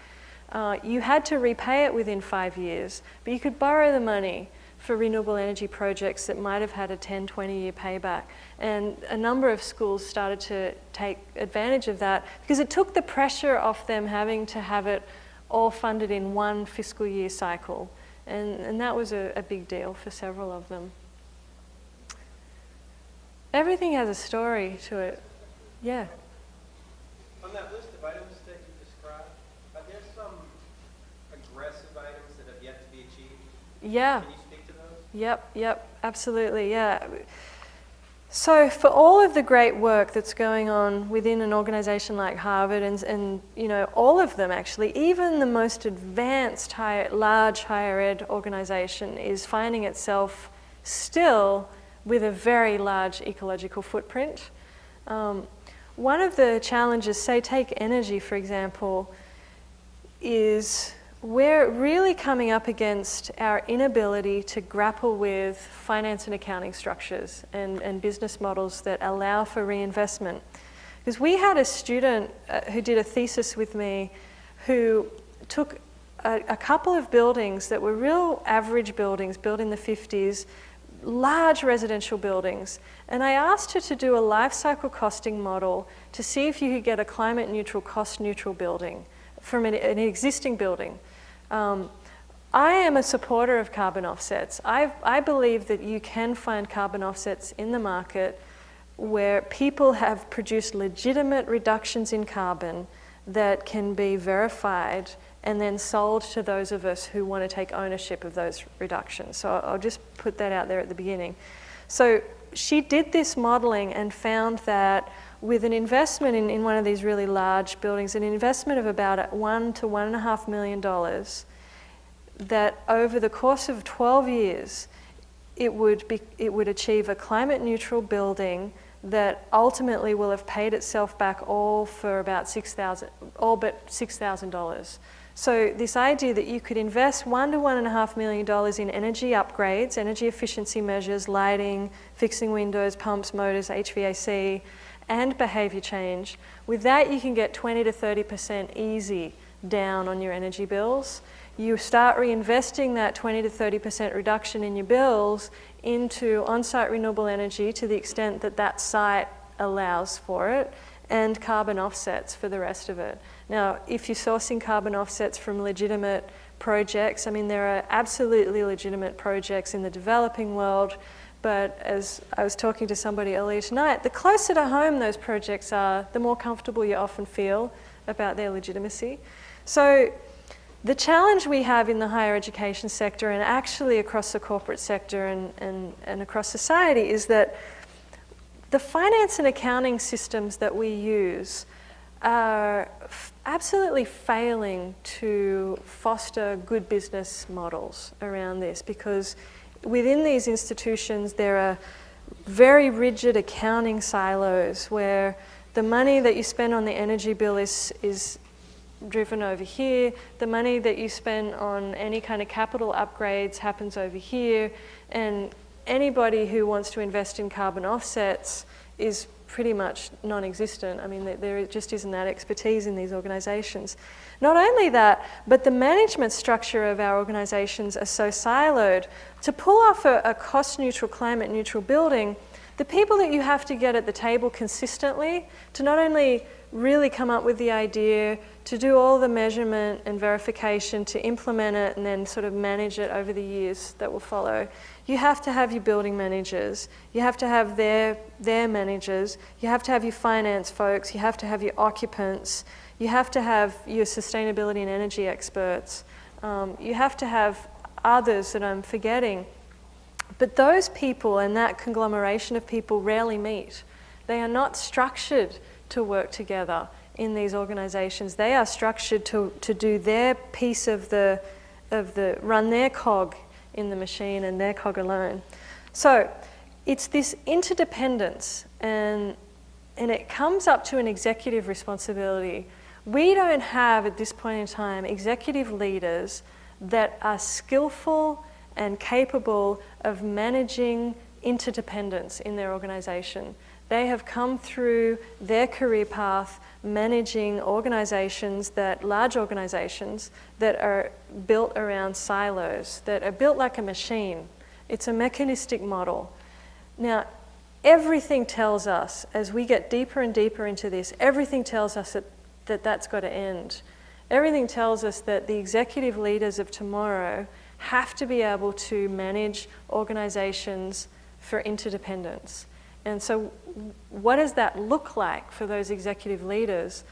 Speaker 1: You had to repay it within 5 years, but you could borrow the money for renewable energy projects that might have had a 10, 20-year payback. And a number of schools started to take advantage of that because it took the pressure off them having to have it all funded in one fiscal year cycle. And that was a big deal for several of them. Everything has a story to it. Yeah.
Speaker 7: On that list of items that you described, are there some aggressive items that have yet to be achieved?
Speaker 1: Yeah.
Speaker 7: Can you speak to those?
Speaker 1: Yep, absolutely, yeah. So for all of the great work that's going on within an organization like Harvard and all of them actually, even the most advanced large higher ed organization is finding itself still with a very large ecological footprint. One of the challenges, say take energy for example, is we're really coming up against our inability to grapple with finance and accounting structures and business models that allow for reinvestment. Because we had a student who did a thesis with me who took a couple of buildings that were real average buildings built in the 50s, large residential buildings, and I asked her to do a life cycle costing model to see if you could get a climate neutral, cost neutral building from an existing building. I am a supporter of carbon offsets. I believe that you can find carbon offsets in the market where people have produced legitimate reductions in carbon that can be verified and then sold to those of us who want to take ownership of those reductions. So I'll just put that out there at the beginning. So she did this modeling and found that with an investment in one of these really large buildings, an investment of about $1 to $1.5 million, that over the course of 12 years, it would achieve a climate neutral building that ultimately will have paid itself back all for about $6,000. So this idea that you could invest $1 to $1.5 million in energy upgrades, energy efficiency measures, lighting, fixing windows, pumps, motors, HVAC, and behavior change. With that, you can get 20 to 30% easy down on your energy bills. You start reinvesting that 20 to 30% reduction in your bills into on-site renewable energy to the extent that that site allows for it, and carbon offsets for the rest of it. Now, if you're sourcing carbon offsets from legitimate projects, I mean, there are absolutely legitimate projects in the developing world, but as I was talking to somebody earlier tonight, the closer to home those projects are, the more comfortable you often feel about their legitimacy. So the challenge we have in the higher education sector and actually across the corporate sector and across society is that the finance and accounting systems that we use are absolutely failing to foster good business models around this, because within these institutions there are very rigid accounting silos where the money that you spend on the energy bill is driven over here, the money that you spend on any kind of capital upgrades happens over here, and anybody who wants to invest in carbon offsets is pretty much non-existent. I mean, there just isn't that expertise in these organizations. Not only that, but the management structure of our organizations are so siloed. To pull off a cost-neutral, climate-neutral building, the people that you have to get at the table consistently to not only really come up with the idea, to do all the measurement and verification, to implement it and then sort of manage it over the years that will follow. You have to have your building managers, you have to have their managers, you have to have your finance folks, you have to have your occupants, you have to have your sustainability and energy experts, you have to have others that I'm forgetting. But those people and that conglomeration of people rarely meet. They are not structured to work together in these organizations. They are structured to do their piece of the run their cog in the machine and their cog alone. So it's this interdependence, and it comes up to an executive responsibility. We don't have at this point in time executive leaders that are skillful and capable of managing interdependence in their organization. They have come through their career path managing organizations, large organizations that are built around silos, that are built like a machine. It's a mechanistic model. Now, everything tells us, as we get deeper and deeper into this, everything tells us that that's got to end. Everything tells us that the executive leaders of tomorrow have to be able to manage organizations for interdependence. And so what does that look like for those executive leaders?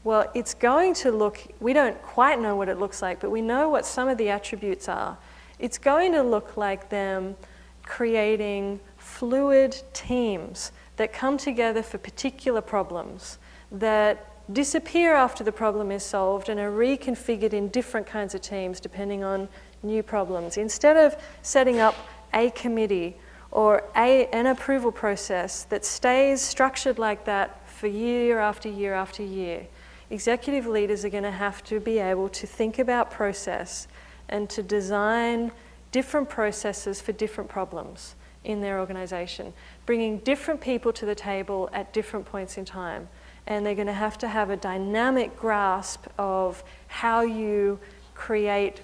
Speaker 1: Well, it's going to look, we don't quite know what it looks like, but we know what some of the attributes are. It's going to look like them creating fluid teams that come together for particular problems, that disappear after the problem is solved and are reconfigured in different kinds of teams depending on new problems. Instead of setting up a committee or an approval process that stays structured like that for year after year after year, executive leaders are going to have to be able to think about process and to design different processes for different problems in their organization, bringing different people to the table at different points in time. And they're going to have a dynamic grasp of how you create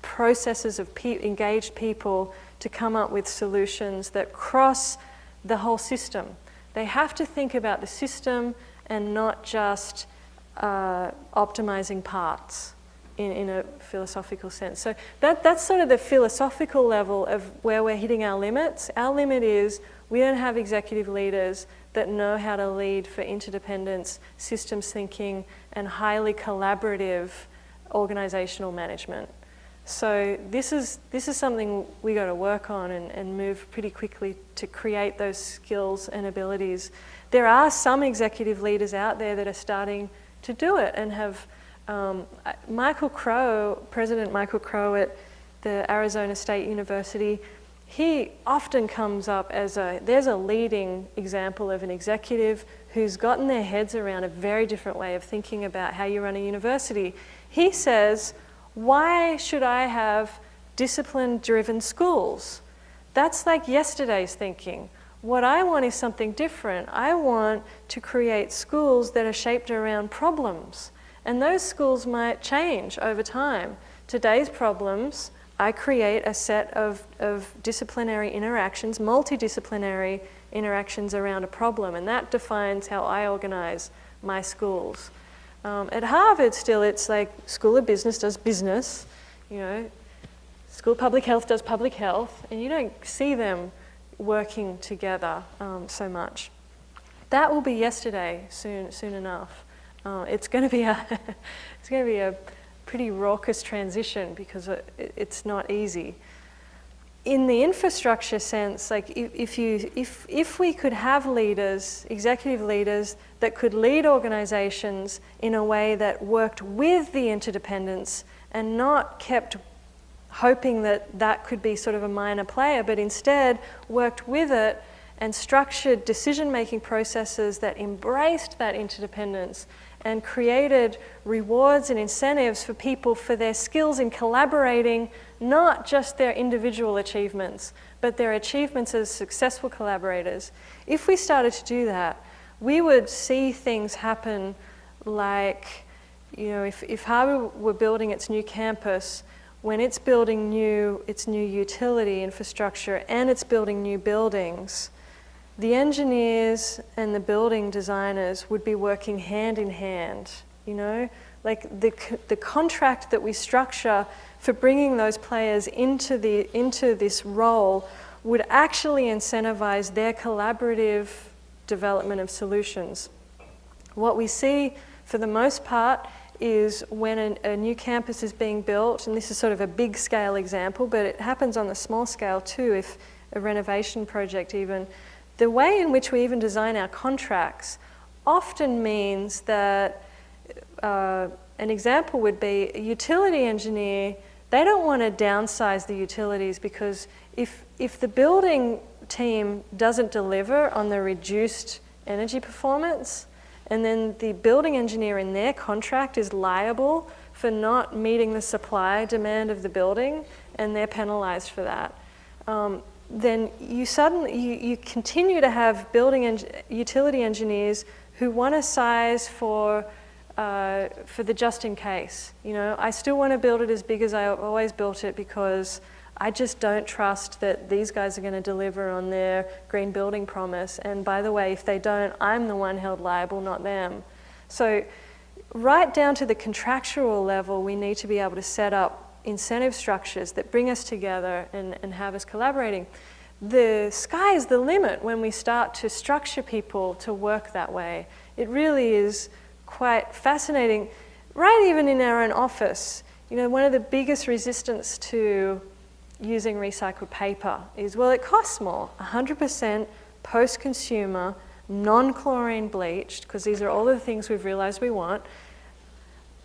Speaker 1: processes of engaged people to come up with solutions that cross the whole system. They have to think about the system and not just optimizing parts in a philosophical sense. So that's sort of the philosophical level of where we're hitting our limits. Our limit is we don't have executive leaders that know how to lead for interdependence, systems thinking, and highly collaborative organizational management. So this is something we got to work on and move pretty quickly to create those skills and abilities. There are some executive leaders out there that are starting to do it and have Michael Crow, President Michael Crow at the Arizona State University, he often comes up as there's a leading example of an executive who's gotten their heads around a very different way of thinking about how you run a university. He says, why should I have discipline-driven schools? That's like yesterday's thinking. What I want is something different. I want to create schools that are shaped around problems. And those schools might change over time. Today's problems, I create a set of disciplinary interactions, multidisciplinary interactions around a problem, and that defines how I organize my schools. At Harvard still, it's like School of Business does business, School of Public Health does public health, and you don't see them working together so much. That will be yesterday soon enough. It's going to be a pretty raucous transition because it's not easy. In the infrastructure sense, like if we could have leaders, executive leaders, that could lead organizations in a way that worked with the interdependence and not kept hoping that could be sort of a minor player, but instead worked with it and structured decision-making processes that embraced that interdependence and created rewards and incentives for people for their skills in collaborating, not just their individual achievements, but their achievements as successful collaborators. If we started to do that, we would see things happen like, if Harvard were building its new campus, when it's building its new utility infrastructure and it's building new buildings, the engineers and the building designers would be working hand in hand, like the contract that we structure for bringing those players into this role would actually incentivize their collaborative development of solutions. What we see for the most part is when a new campus is being built, and this is sort of a big scale example, but it happens on the small scale too, if a renovation project even, the way in which we even design our contracts often means that an example would be a utility engineer, they don't want to downsize the utilities because if the building team doesn't deliver on the reduced energy performance, and then the building engineer in their contract is liable for not meeting the supply demand of the building, and they're penalized for that, then you continue to have utility engineers who want to size for the just in case. You know, I still want to build it as big as I always built it because I just don't trust that these guys are going to deliver on their green building promise. And by the way, if they don't, I'm the one held liable, not them. So right down to the contractual level, we need to be able to set up incentive structures that bring us together and have us collaborating. The sky is the limit when we start to structure people to work that way. It really is quite fascinating. Right even in our own office, you know, one of the biggest resistance to using recycled paper is, well, it costs more. 100% post-consumer, non-chlorine bleached, because these are all the things we've realized we want.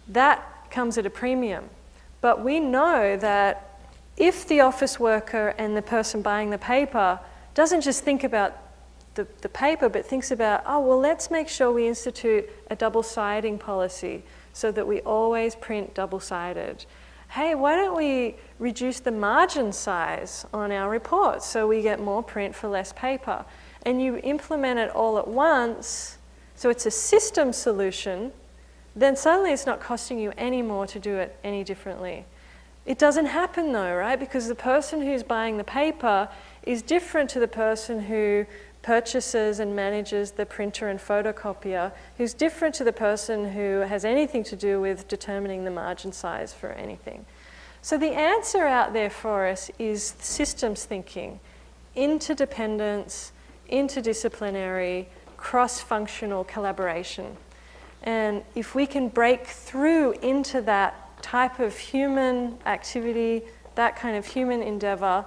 Speaker 1: That comes at a premium. But we know that if the office worker and the person buying the paper doesn't just think about the paper, but thinks about, oh, well, let's make sure we institute a double-siding policy so that we always print double-sided. Hey, why don't we reduce the margin size on our reports so we get more print for less paper? And you implement it all at once, so it's a system solution, then suddenly it's not costing you any more to do it any differently. It doesn't happen though, right? Because the person who's buying the paper is different to the person who purchases and manages the printer and photocopier, who's different to the person who has anything to do with determining the margin size for anything. So the answer out there for us is systems thinking, interdependence, interdisciplinary, cross-functional collaboration. And if we can break through into that type of human activity, that kind of human endeavor,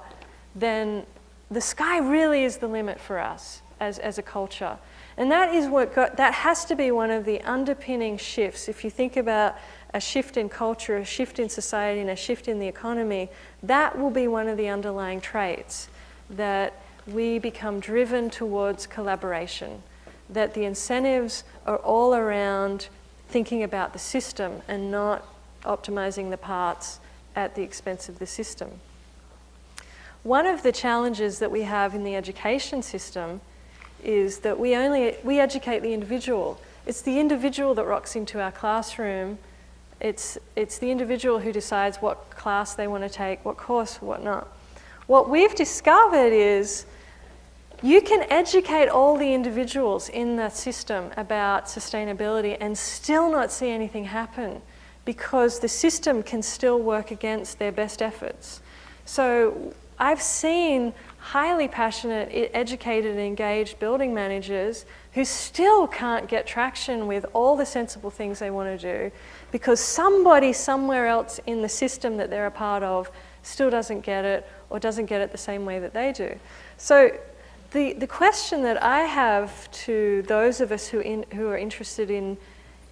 Speaker 1: then the sky really is the limit for us as a culture. And that is that has to be one of the underpinning shifts. If you think about a shift in culture, a shift in society, and a shift in the economy, that will be one of the underlying traits, that we become driven towards collaboration, that the incentives are all around thinking about the system and not optimizing the parts at the expense of the system. One of the challenges that we have in the education system is that we educate the individual. It's the individual that rocks into our classroom. It's the individual who decides what class they want to take, what course, what not. What we've discovered is you can educate all the individuals in the system about sustainability and still not see anything happen because the system can still work against their best efforts. So I've seen highly passionate, educated, and engaged building managers who still can't get traction with all the sensible things they want to do because somebody somewhere else in the system that they're a part of still doesn't get it or doesn't get it the same way that they do. So the question that I have to those of us who are interested in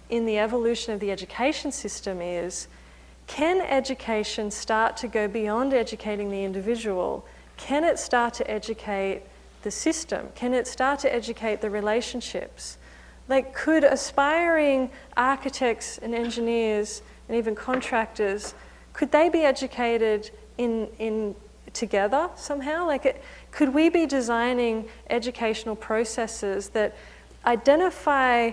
Speaker 1: the evolution of the education system is, can education start to go beyond educating the individual? Can it start to educate the system? Can it start to educate the relationships? Like, could aspiring architects and engineers and even contractors, could they be educated in together somehow? Like, could we be designing educational processes that identify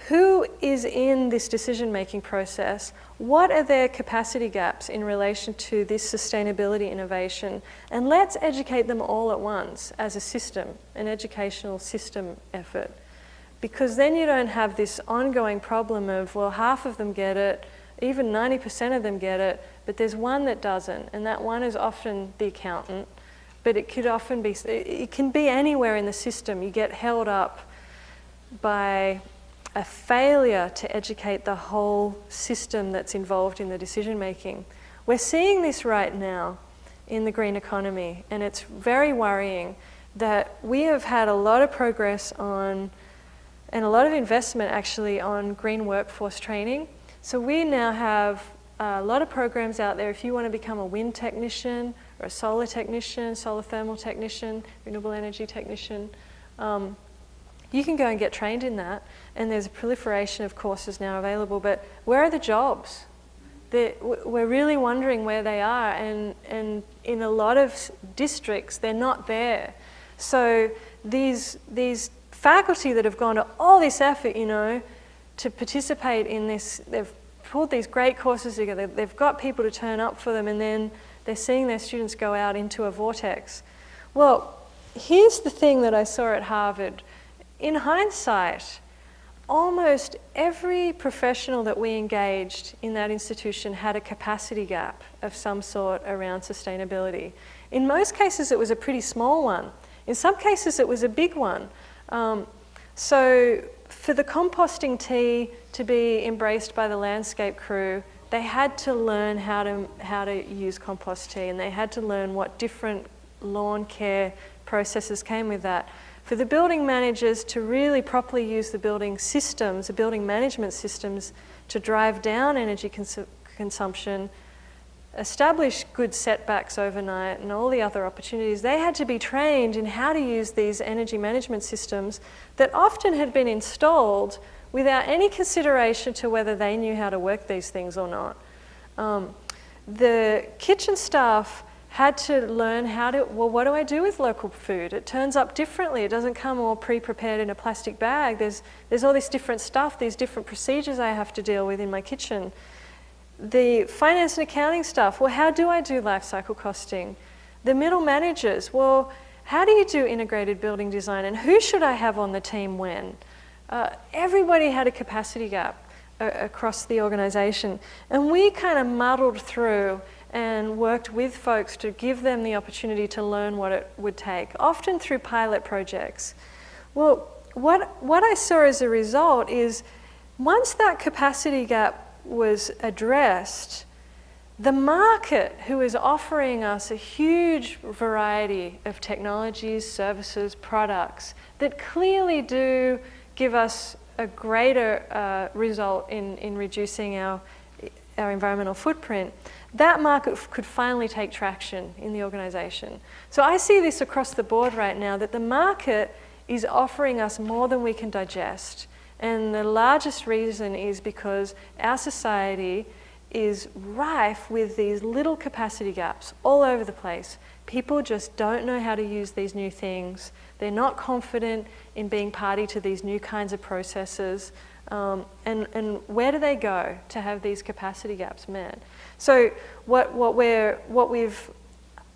Speaker 1: who is in this decision-making process? What are their capacity gaps in relation to this sustainability innovation? And let's educate them all at once as a system, an educational system effort. Because then you don't have this ongoing problem of, well, half of them get it, even 90% of them get it, but there's one that doesn't, and that one is often the accountant, but it could often be, it can be anywhere in the system. You get held up by a failure to educate the whole system that's involved in the decision making. We're seeing this right now in the green economy, and it's very worrying that we have had a lot of progress on, and a lot of investment actually, on green workforce training. So we now have a lot of programs out there. If you want to become a wind technician or a solar technician, solar thermal technician, renewable energy technician, you can go and get trained in that. And there's a proliferation of courses now available. But where are the jobs? We're really wondering where they are. And in a lot of districts, they're not there. So these faculty that have gone to all this effort, you know, to participate in this, they've pulled these great courses together, they've got people to turn up for them, and then they're seeing their students go out into a vortex. Well, here's the thing that I saw at Harvard. In hindsight, almost every professional that we engaged in that institution had a capacity gap of some sort around sustainability. In most cases, it was a pretty small one. In some cases, it was a big one. So for the composting tea to be embraced by the landscape crew, they had to learn how to use compost tea, and they had to learn what different lawn care processes came with that. For the building managers to really properly use the building systems, the building management systems, to drive down energy consumption, establish good setbacks overnight, and all the other opportunities, they had to be trained in how to use these energy management systems that often had been installed without any consideration to whether they knew how to work these things or not. The kitchen staff had to learn how to, well, what do I do with local food? It turns up differently. It doesn't come all pre-prepared in a plastic bag. There's all this different stuff, these different procedures I have to deal with in my kitchen. The finance and accounting stuff, well, how do I do life cycle costing? The middle managers, well, how do you do integrated building design, and who should I have on the team when? Everybody had a capacity gap across the organization, and we kind of muddled through and worked with folks to give them the opportunity to learn what it would take, often through pilot projects. Well, what I saw as a result is once that capacity gap was addressed, the market, who is offering us a huge variety of technologies, services, products that clearly do give us a greater result in reducing our environmental footprint, that market could finally take traction in the organization. So I see this across the board right now, that the market is offering us more than we can digest. And the largest reason is because our society is rife with these little capacity gaps all over the place. People just don't know how to use these new things. They're not confident in being party to these new kinds of processes. And where do they go to have these capacity gaps met? So what we've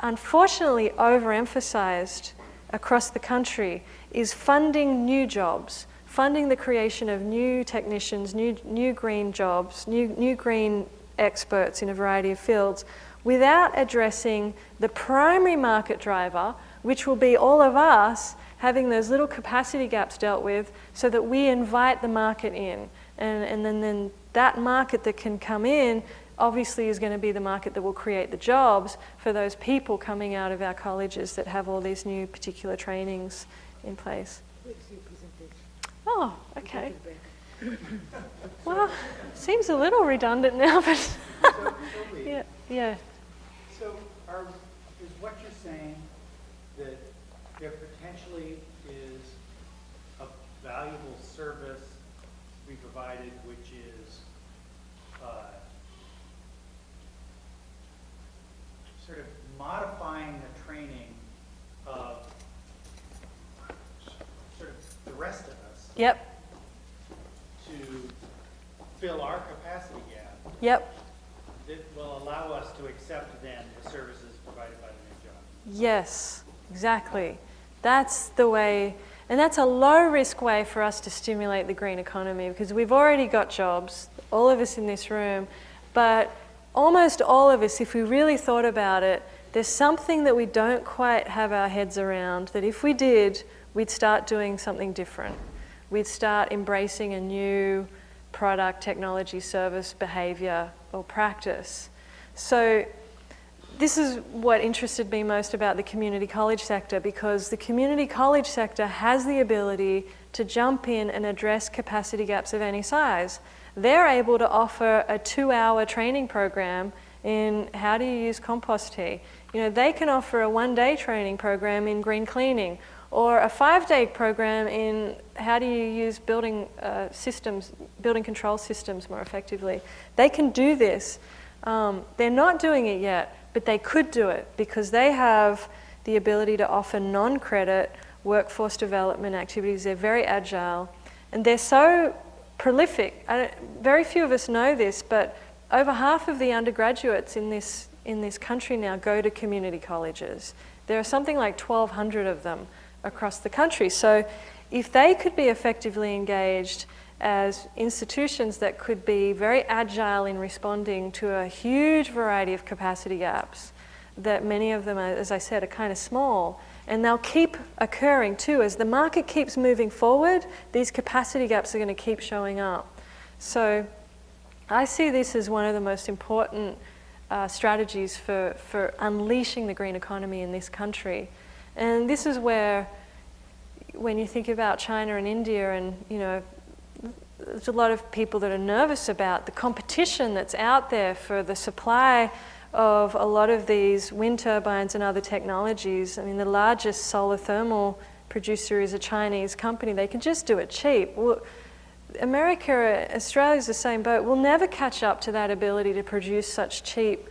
Speaker 1: unfortunately overemphasized across the country is funding new jobs, funding the creation of new technicians, new green jobs, new green experts in a variety of fields, without addressing the primary market driver, which will be all of us having those little capacity gaps dealt with, so that we invite the market in. And then that market that can come in obviously is going to be the market that will create the jobs for those people coming out of our colleges that have all these new particular trainings in place. Oh, okay. Well, seems a little redundant now, but yeah.
Speaker 5: So is what you're saying that there potentially is a valuable service to be provided, which is sort of modifying the training of sort of the rest of us?
Speaker 1: Yep.
Speaker 5: To fill our capacity gap.
Speaker 1: Yep.
Speaker 5: That will allow us to accept then the services provided by the new job.
Speaker 1: Yes, exactly. That's the way, and that's a low-risk way for us to stimulate the green economy, because we've already got jobs, all of us in this room, but almost all of us, if we really thought about it, there's something that we don't quite have our heads around, that if we did, we'd start doing something different. we'd start embracing a new product, technology, service, behavior, or practice. So this is what interested me most about the community college sector, because the community college sector has the ability to jump in and address capacity gaps of any size. They're able to offer a 2-hour training program in how do you use compost tea. You know, they can offer a 1-day training program in green cleaning, or a 5-day program in how do you use building systems, building control systems more effectively. They can do this. They're not doing it yet, but they could do it because they have the ability to offer non-credit workforce development activities. They're very agile, and they're so prolific. Very few of us know this, but over half of the undergraduates in this country now go to community colleges. There are something like 1,200 of them across the country. So if they could be effectively engaged as institutions that could be very agile in responding to a huge variety of capacity gaps, that many of them, as I said, are kind of small, and they'll keep occurring too. As the market keeps moving forward, these capacity gaps are going to keep showing up. So I see this as one of the most important strategies for unleashing the green economy in this country. And this is where, when you think about China and India, and you know, there's a lot of people that are nervous about the competition that's out there for the supply of a lot of these wind turbines and other technologies. I mean, the largest solar thermal producer is a Chinese company. They can just do it cheap. Well, America, Australia's the same boat. We'll never catch up to that ability to produce such cheap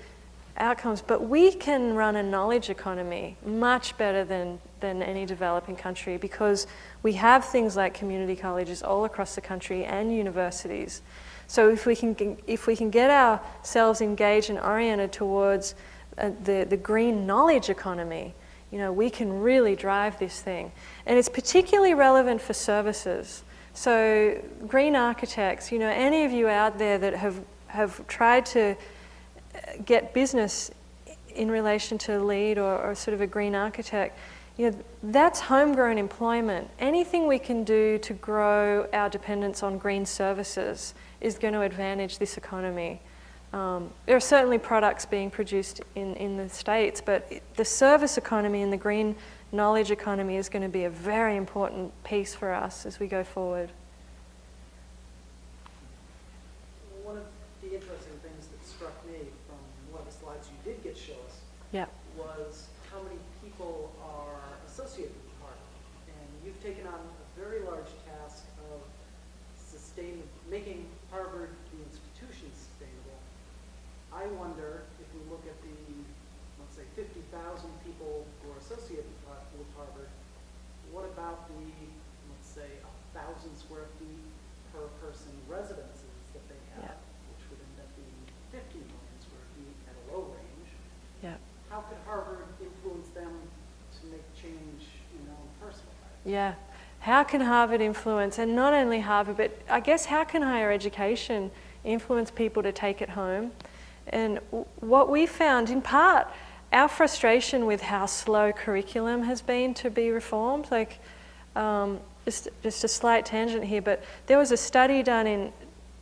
Speaker 1: outcomes, but we can run a knowledge economy much better than any developing country, because we have things like community colleges all across the country and universities. So if we can get ourselves engaged and oriented towards the green knowledge economy, you know, we can really drive this thing. And it's particularly relevant for services. So green architects, you know, any of you out there that have tried to get business in relation to lead or sort of a green architect, you know, that's homegrown employment. Anything we can do to grow our dependence on green services is going to advantage this economy. There are certainly products being produced in the States, but the service economy and the green knowledge economy is going to be a very important piece for us as we go forward.
Speaker 8: One of the interesting things that struck me from one of the slides you did get show us was how many people are associated with Harvard. And you've taken on a very large task of making Harvard the institution sustainable. I wonder if we look at the, let's say, 50,000 people who are associated with Harvard, what about the, let's say, 1,000 square feet per person residences that they have, which would end up being 50 million square feet at a low range? How could Harvard influence them to make change, you know, in personal life?
Speaker 1: Yeah. How can Harvard influence, and not only Harvard, but I guess how can higher education influence people to take it home? And what we found, in part, our frustration with how slow curriculum has been to be reformed, like, just a slight tangent here, but there was a study done in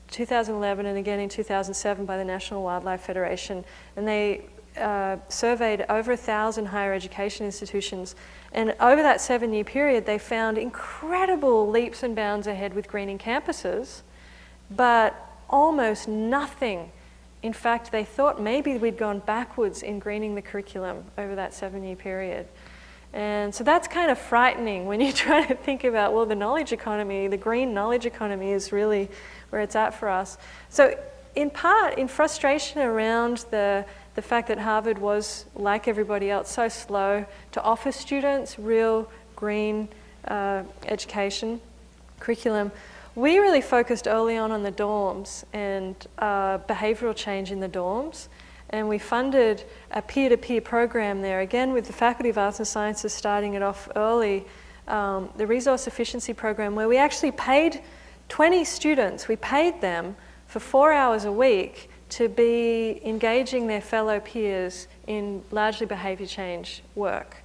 Speaker 1: 2011 and again in 2007 by the National Wildlife Federation, and they surveyed over 1,000 higher education institutions, and over that 7-year period they found incredible leaps and bounds ahead with greening campuses, but almost nothing. In fact, they thought maybe we'd gone backwards in greening the curriculum over that 7-year period. And so that's kind of frightening when you try to think about, well, the knowledge economy, the green knowledge economy is really where it's at for us. So in part, in frustration around the fact that Harvard was, like everybody else, so slow to offer students real green education curriculum, we really focused early on the dorms and behavioral change in the dorms. And we funded a peer-to-peer program there, again with the Faculty of Arts and Sciences starting it off early, the Resource Efficiency Program, where we actually paid 20 students, we paid them for 4 hours a week to be engaging their fellow peers in largely behavior change work.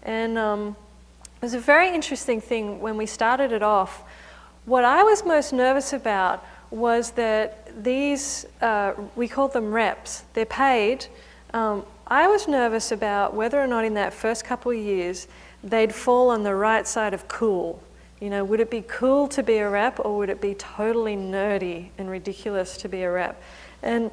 Speaker 1: And it was a very interesting thing when we started it off. what I was most nervous about was that these, we call them reps, they're paid. I was nervous about whether or not in that first couple of years they'd fall on the right side of cool. You know, would it be cool to be a rep, or would it be totally nerdy and ridiculous to be a rep? And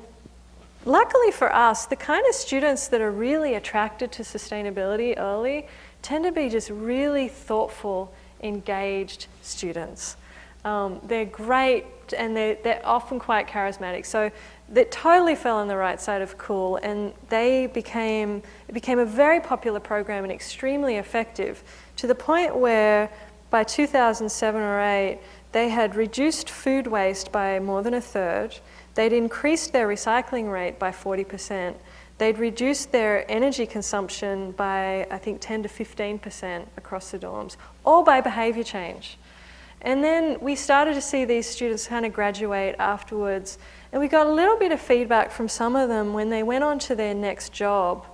Speaker 1: luckily for us, the kind of students that are really attracted to sustainability early tend to be just really thoughtful, engaged students. They're great, and they're often quite charismatic. So they totally fell on the right side of cool, and it became a very popular program and extremely effective, to the point where by 2007 or 8, they had reduced food waste by more than a third. They'd increased their recycling rate by 40%. They'd reduced their energy consumption by, I think, 10 to 15% across the dorms, all by behavior change. And then we started to see these students kind of graduate afterwards, and we got a little bit of feedback from some of them when they went on to their next job.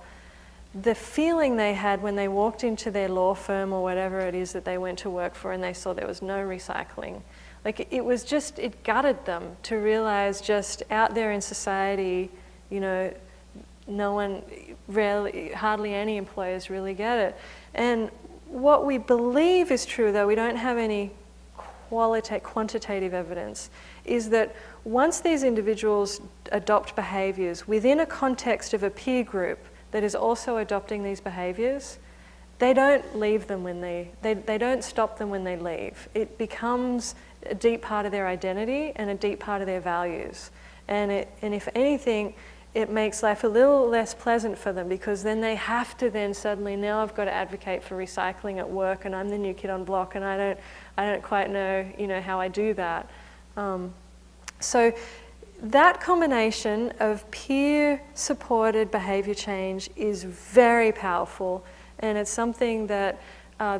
Speaker 1: The feeling they had when they walked into their law firm or whatever it is that they went to work for, and they saw there was no recycling. Like, it was just, it gutted them to realize just out there in society, you know, no one, hardly any employers really get it. And what we believe is true, though we don't have any quantitative evidence, is that once these individuals adopt behaviors within a context of a peer group that is also adopting these behaviors, they don't leave them when they don't stop them when they leave. It becomes a deep part of their identity and a deep part of their values. And if anything, it makes life a little less pleasant for them, because then they have to then suddenly, now I've got to advocate for recycling at work, and I'm the new kid on block, and I don't quite know, you know, how I do that. So that combination of peer-supported behavior change is very powerful, and it's something that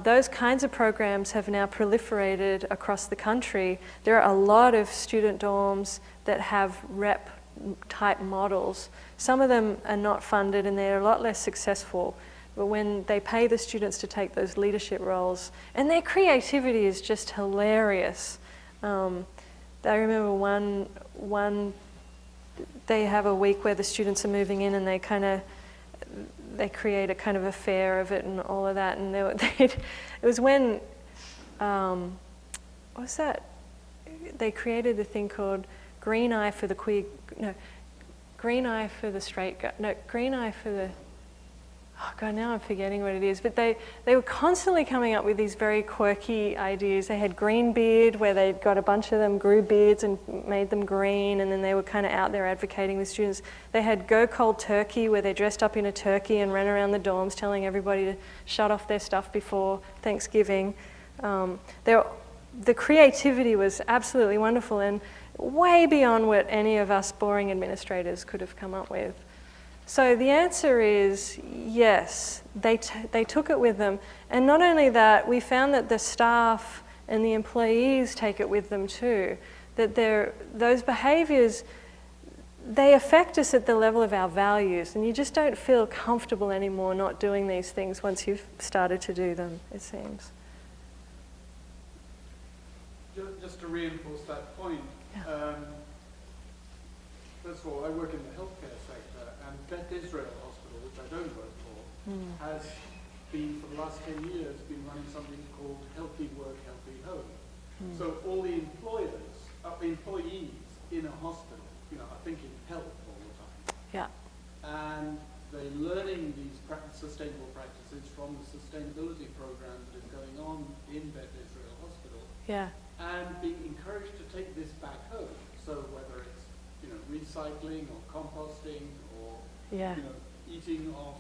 Speaker 1: those kinds of programs have now proliferated across the country. There are a lot of student dorms that have rep-type models. Some of them are not funded, and they're a lot less successful. But when they pay the students to take those leadership roles, and their creativity is just hilarious. I remember one, they have a week where the students are moving in, and they create a kind of a fair of it and all of that. And it was when, what was that? They created a thing called Green Eye for the Queer, no, Green Eye for the Straight Guy, no, Green Eye for the, oh God, now I'm forgetting what it is. But they were constantly coming up with these very quirky ideas. They had Green Beard, where they'd got a bunch of them, grew beards and made them green, and then they were kind of out there advocating with students. They had Go Cold Turkey, where they dressed up in a turkey and ran around the dorms telling everybody to shut off their stuff before Thanksgiving. The creativity was absolutely wonderful, and way beyond what any of us boring administrators could have come up with. So the answer is yes, they took it with them. And not only that, we found that the staff and the employees take it with them too. That those behaviors, they affect us at the level of our values, and you just don't feel comfortable anymore not doing these things once you've started to do them, it seems.
Speaker 6: Just to reinforce that point,
Speaker 1: Yeah.
Speaker 6: First of all, I work in the healthcare sector, and Beth Israel Hospital, which I don't work for, has been, for the last 10 years, been running something called Healthy Work, Healthy Home. So all the employees in a hospital, you know, are thinking health all the time.
Speaker 1: Yeah.
Speaker 6: And they're learning these sustainable practices from the sustainability program that is going on in Beth Israel Hospital.
Speaker 1: Yeah.
Speaker 6: And being encouraged to take this back home. So whether it's, you know, recycling or composting or,
Speaker 1: Yeah.
Speaker 6: you know, eating off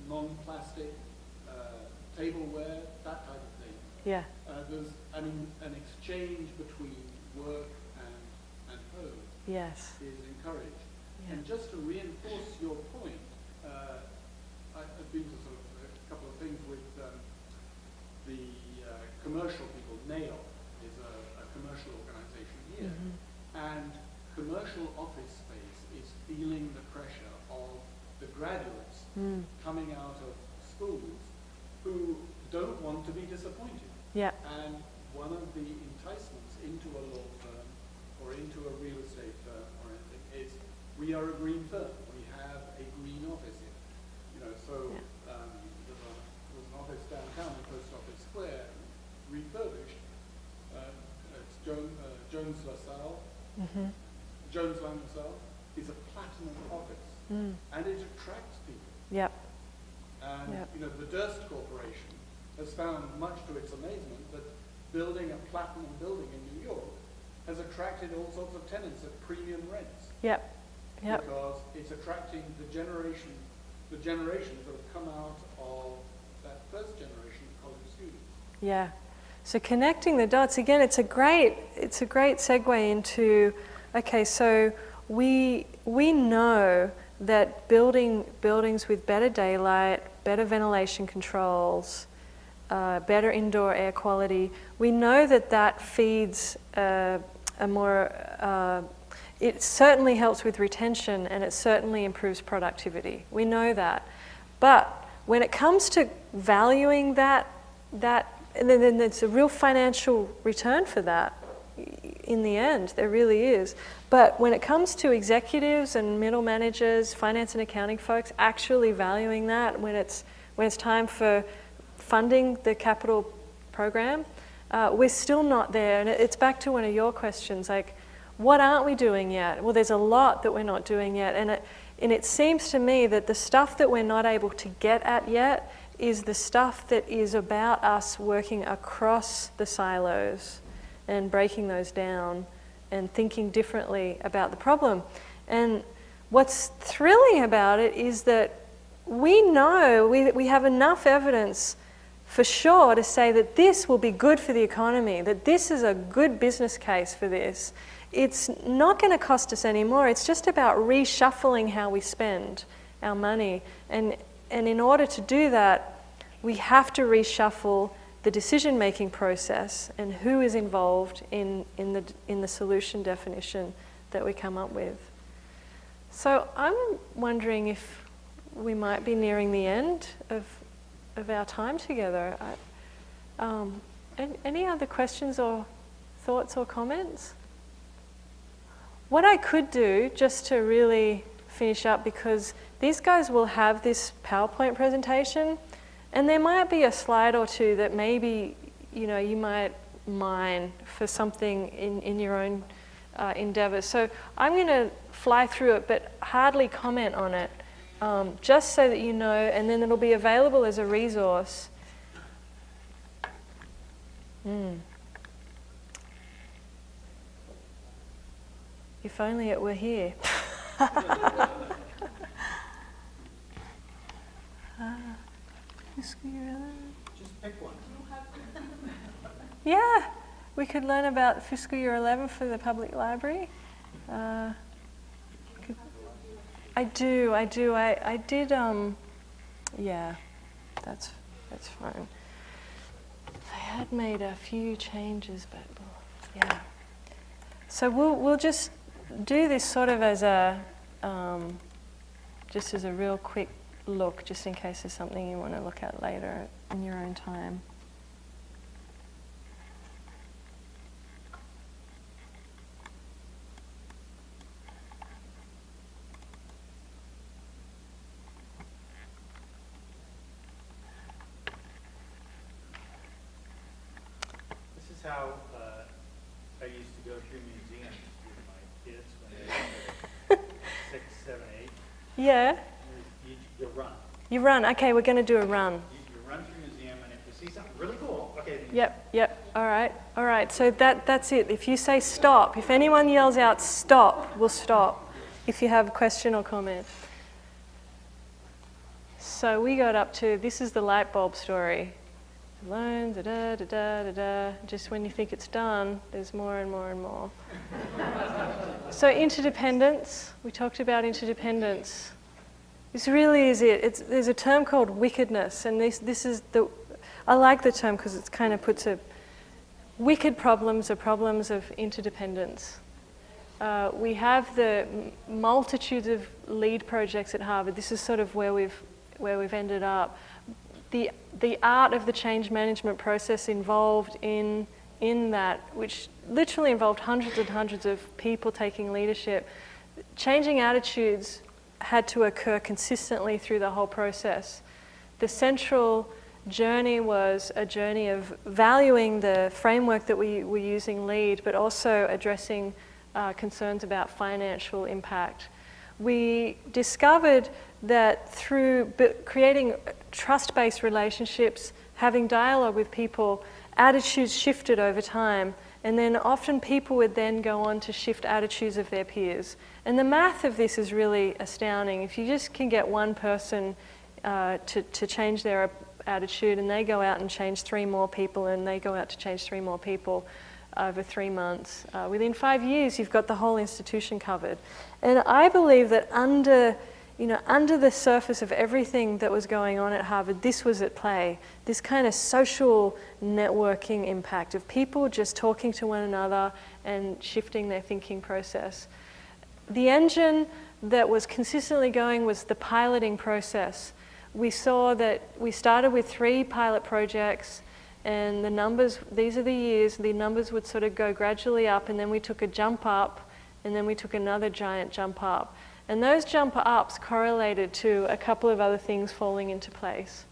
Speaker 6: non-plastic tableware, that type of thing.
Speaker 1: Yeah.
Speaker 6: There's an exchange between work and home
Speaker 1: Yes.
Speaker 6: is encouraged.
Speaker 1: Yeah.
Speaker 6: And just to reinforce your point, I've been to sort of a couple of things with the commercial people. NAIL is a commercial organization here. And commercial office space is feeling the pressure of the graduates coming out of schools who don't want to be disappointed.
Speaker 1: Yeah.
Speaker 6: And one of the enticements into a law firm or into a real estate firm or anything. It's, we are a green firm. We have a green office here. You know, so there's an office downtown in Post Office Square, refurbished. It's Jones LaSalle. Jones LaSalle is a platinum office, and it attracts people.
Speaker 1: Yep.
Speaker 6: And you know, the Durst Corporation has found, much to its amazement, that building a platinum building in New York has attracted all sorts of tenants at premium rents.
Speaker 1: Yep. Yep.
Speaker 6: Because it's attracting the generations that have come out of that first generation of college students.
Speaker 1: Yeah. So connecting the dots again, it's a great segue into, okay, so we know that buildings with better daylight, better ventilation controls, better indoor air quality, we know that feeds a more, it certainly helps with retention and it certainly improves productivity. We know that. But when it comes to valuing that and then there's a real financial return for that in the end, there really is. But when it comes to executives and middle managers, finance and accounting folks actually valuing that when it's time for funding the capital program, we're still not there. And it's back to one of your questions, like, what aren't we doing yet? Well, there's a lot that we're not doing yet. And it seems to me that the stuff that we're not able to get at yet is the stuff that is about us working across the silos and breaking those down and thinking differently about the problem. And what's thrilling about it is that we know, we have enough evidence for sure to say that this will be good for the economy, that this is a good business case for this. It's not going to cost us any more. It's just about reshuffling how we spend our money. And in order to do that, we have to reshuffle the decision-making process and who is involved in the solution definition that we come up with. So I'm wondering if we might be nearing the end of our time together. Any other questions or thoughts or comments? What I could do, just to really finish up, because these guys will have this PowerPoint presentation, and there might be a slide or two that maybe you might mine for something in your own endeavors. So I'm going to fly through it, but hardly comment on it, just so that you know, and then it'll be available as a resource. If only it were here.
Speaker 5: Just pick one.
Speaker 1: Yeah, we could learn about fiscal year 11 for the public library. I did, yeah, that's fine. I had made a few changes, but yeah. So we'll just do this sort of as just as a real quick look, just in case there's something you want to look at later in your own time.
Speaker 5: This is how I used to go through museums with my kids when they were 6, 7, 8.
Speaker 1: Yeah.
Speaker 5: You run.
Speaker 1: You run. Okay, we're going to do a run.
Speaker 5: You run through a museum, and if you see something really cool, okay. Then
Speaker 1: Yep. All right. So that's it. If you say stop, if anyone yells out stop, we'll stop. If you have a question or comment. So we got up to, this is the light bulb story. Alone, da-da. Just when you think it's done, there's more and more and more. So interdependence, we talked about interdependence. This really is it. There's a term called wickedness, and this is I like the term because it kind of puts wicked problems are problems of interdependence. We have the multitudes of lead projects at Harvard. This is sort of where we've ended up. The art of the change management process involved in in that, which literally involved hundreds and hundreds of people taking leadership. Changing attitudes had to occur consistently through the whole process. The central journey was a journey of valuing the framework that we were using, LEAD, but also addressing concerns about financial impact. We discovered that through creating trust-based relationships, having dialogue with people, attitudes shifted over time, and then often people would then go on to shift attitudes of their peers. And the math of this is really astounding. If you just can get one person to change their attitude, and they go out and change 3 more people, and they go out to change 3 more people over 3 months. Within 5 years, you've got the whole institution covered. And I believe that under the surface of everything that was going on at Harvard, this was at play. This kind of social networking impact of people just talking to one another and shifting their thinking process. The engine that was consistently going was the piloting process. We saw that we started with 3 pilot projects, and the numbers, these are the years, the numbers would sort of go gradually up, and then we took a jump up, and then we took another giant jump up. And those jump ups correlated to a couple of other things falling into place.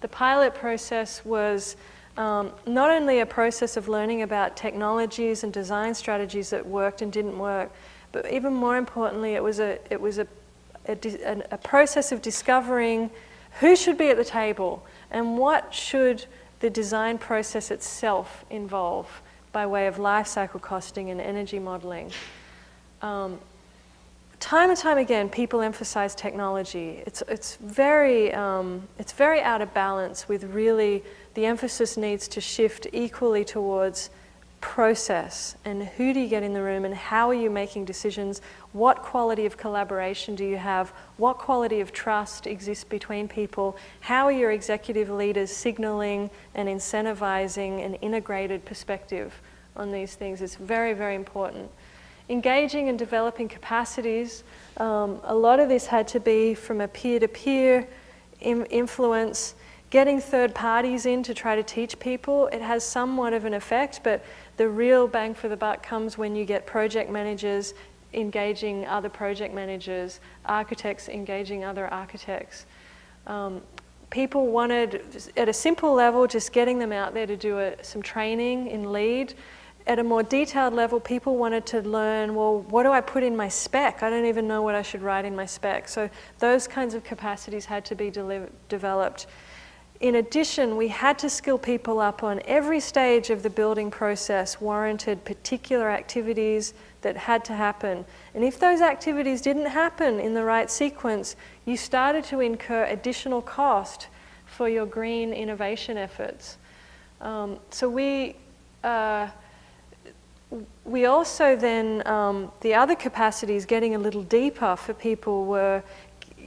Speaker 1: The pilot process was not only a process of learning about technologies and design strategies that worked and didn't work, but even more importantly, it was a process of discovering who should be at the table and what should the design process itself involve by way of life cycle costing and energy modeling. Time and time again, people emphasize technology. It's very out of balance with really the emphasis needs to shift equally towards process and who do you get in the room and how are you making decisions, what quality of collaboration do you have, what quality of trust exists between people, how are your executive leaders signaling and incentivizing an integrated perspective on these things. It's very, very important. Engaging and developing capacities, a lot of this had to be from a peer-to-peer influence. Getting third parties in to try to teach people, it has somewhat of an effect, but the real bang for the buck comes when you get project managers engaging other project managers, architects engaging other architects. People wanted, at a simple level, just getting them out there to do some training in LEAD. At a more detailed level, people wanted to learn, well, what do I put in my spec? I don't even know what I should write in my spec. So those kinds of capacities had to be developed. In addition, we had to skill people up on every stage of the building process, warranted particular activities that had to happen. And if those activities didn't happen in the right sequence, you started to incur additional cost for your green innovation efforts. So we also then, the other capacities getting a little deeper for people were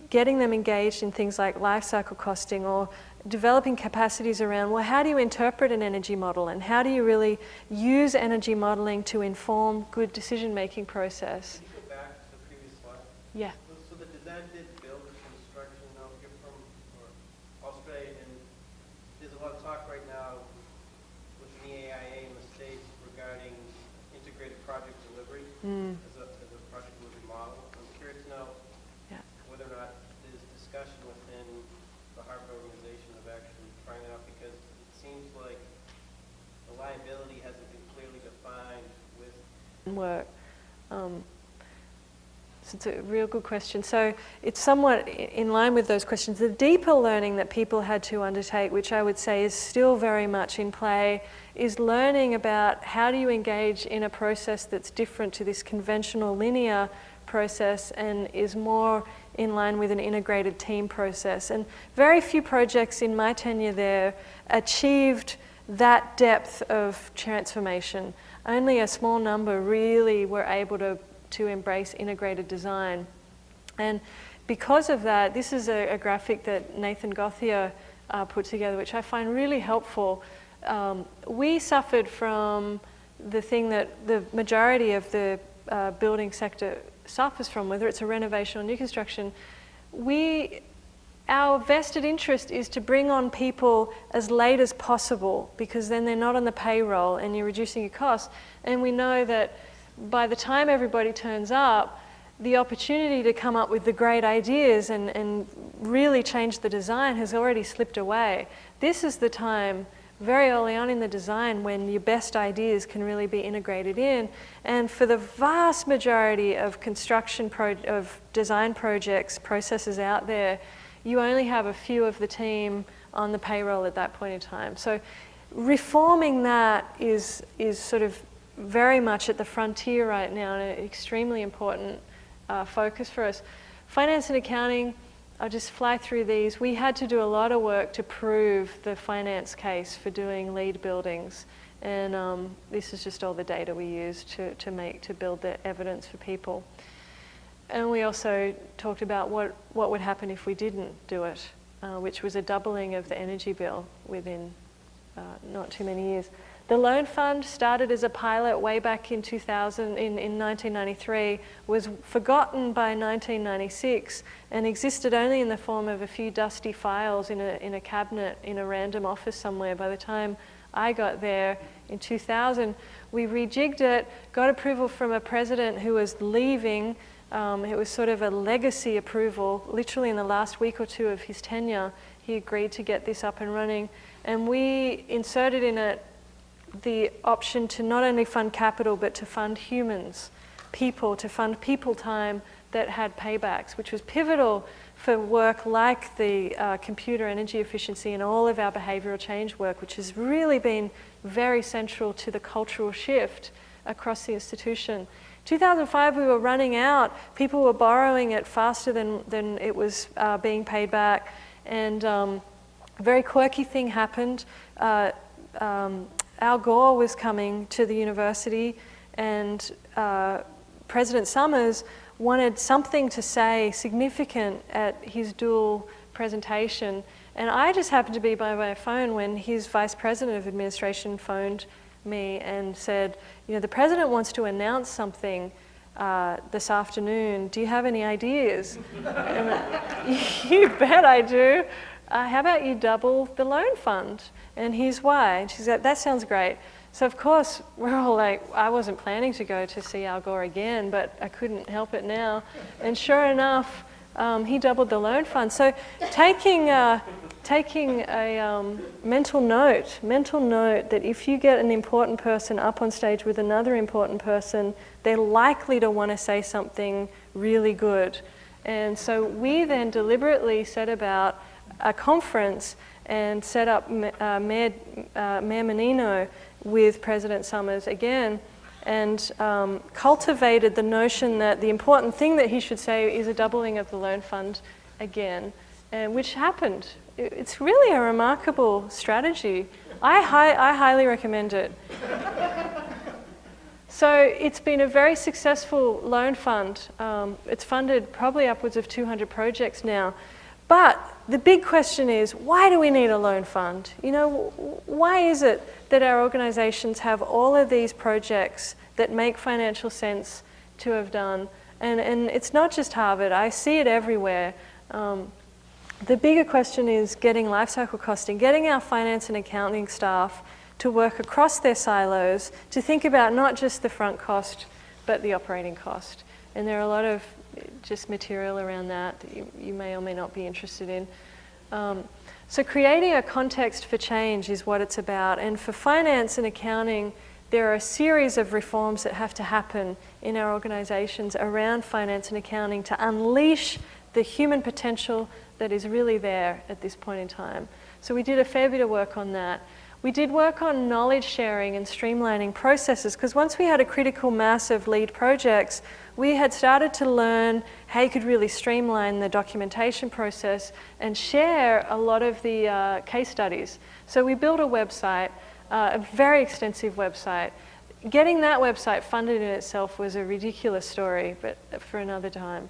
Speaker 1: getting them engaged in things like life cycle costing or developing capacities around, well, how do you interpret an energy model and how do you really use energy modeling to inform good decision-making process?
Speaker 7: Can you go back to the previous slide?
Speaker 1: Yeah.
Speaker 7: So the design did build the construction. Now you're from Australia, and there's a lot of talk right now within the AIA in the States regarding integrated project delivery as a project delivery model. I'm curious to know whether or not there's discussion within the Harvard organization of actually trying it out, because it seems like the liability hasn't been clearly defined with
Speaker 1: work. So it's a real good question. So it's somewhat in line with those questions. The deeper learning that people had to undertake, which I would say is still very much in play, is learning about how do you engage in a process that's different to this conventional linear process and is more in line with an integrated team process. And very few projects in my tenure there achieved that depth of transformation. Only a small number really were able to embrace integrated design. And because of that, this is a graphic that Nathan Gauthier put together, which I find really helpful. We suffered from the thing that the majority of the building sector suffers from, whether it's a renovation or new construction. We our vested interest is to bring on people as late as possible, because then they're not on the payroll and you're reducing your costs. And we know that by the time everybody turns up, the opportunity to come up with the great ideas and really change the design has already slipped away. This is the time, very early on in the design, when your best ideas can really be integrated in. And for the vast majority of of design projects, processes out there, you only have a few of the team on the payroll at that point in time. So reforming that is sort of very much at the frontier right now, and an extremely important focus for us. Finance and accounting, I'll just fly through these. We had to do a lot of work to prove the finance case for doing LEED buildings. And this is just all the data we used to build the evidence for people. And we also talked about what would happen if we didn't do it, which was a doubling of the energy bill within not too many years. The loan fund started as a pilot way back in 1993, was forgotten by 1996, and existed only in the form of a few dusty files in a cabinet in a random office somewhere. By the time I got there in 2000, we rejigged it, got approval from a president who was leaving. It was sort of a legacy approval. Literally in the last week or two of his tenure, he agreed to get this up and running. And we inserted in it the option to not only fund capital, but to fund humans, people, to fund people time that had paybacks, which was pivotal for work like the computer energy efficiency and all of our behavioral change work, which has really been very central to the cultural shift across the institution. 2005, we were running out. People were borrowing it faster than it was being paid back. And a very quirky thing happened. Al Gore was coming to the university, and President Summers wanted something to say significant at his dual presentation. And I just happened to be by my phone when his vice president of administration phoned me and said, you know, the president wants to announce something this afternoon. Do you have any ideas? And you bet I do. How about you double the loan fund? And here's why. And she's like, that sounds great. So of course, we're all like, I wasn't planning to go to see Al Gore again, but I couldn't help it now. And sure enough, he doubled the loan fund. So taking a mental note that if you get an important person up on stage with another important person, they're likely to want to say something really good. And so we then deliberately set about a conference and set up Mayor Menino with President Summers again, and cultivated the notion that the important thing that he should say is a doubling of the loan fund again, and which happened. It's really a remarkable strategy. I highly recommend it. So it's been a very successful loan fund. It's funded probably upwards of 200 projects now. But the big question is, why do we need a loan fund? You know, why is it that our organizations have all of these projects that make financial sense to have done? And it's not just Harvard, I see it everywhere. The bigger question is getting life cycle costing, getting our finance and accounting staff to work across their silos to think about not just the front cost, but the operating cost. And there are a lot of just material around that you may or may not be interested in. So creating a context for change is what it's about. And for finance and accounting, there are a series of reforms that have to happen in our organizations around finance and accounting to unleash the human potential that is really there at this point in time. So we did a fair bit of work on that. We did work on knowledge sharing and streamlining processes, because once we had a critical mass of LEED projects, we had started to learn how you could really streamline the documentation process and share a lot of the case studies. So we built a website, a very extensive website. Getting that website funded in itself was a ridiculous story, but for another time.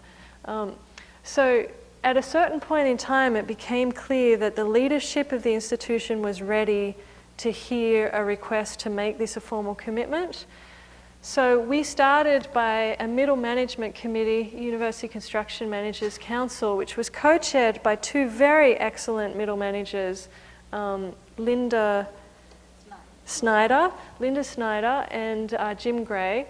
Speaker 1: So at a certain point in time, it became clear that the leadership of the institution was ready to hear a request to make this a formal commitment. So we started by a middle management committee, University Construction Managers Council, which was co-chaired by two very excellent middle managers, Linda Snyder and Jim Gray.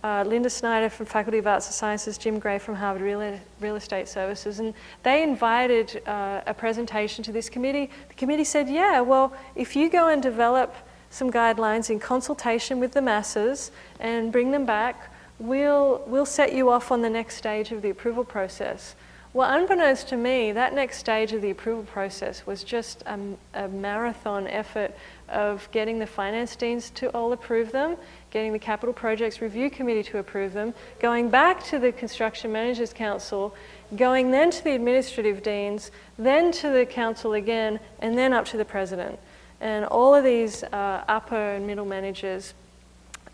Speaker 1: Linda Snyder from Faculty of Arts and Sciences, Jim Gray from Harvard Real Estate Services, and they invited a presentation to this committee. The committee said, yeah, well, if you go and develop some guidelines in consultation with the masses and bring them back, we'll set you off on the next stage of the approval process. Well, unbeknownst to me, that next stage of the approval process was just a marathon effort of getting the finance deans to all approve them, getting the Capital Projects Review Committee to approve them, going back to the Construction Managers Council, going then to the administrative deans, then to the council again, and then up to the president. And all of these upper and middle managers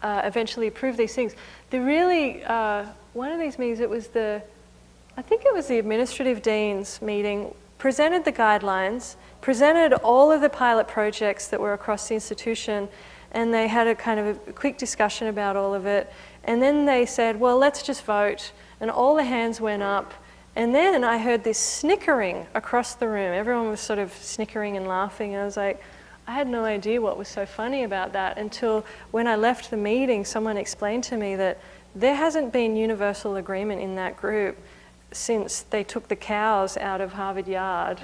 Speaker 1: eventually approved these things. One of these meetings, I think it was the administrative deans meeting, presented the guidelines, presented all of the pilot projects that were across the institution, and they had a kind of a quick discussion about all of it. And then they said, well, let's just vote. And all the hands went up. And then I heard this snickering across the room. Everyone was sort of snickering and laughing. And I was like, I had no idea what was so funny about that until when I left the meeting, someone explained to me that there hasn't been universal agreement in that group since they took the cows out of Harvard Yard.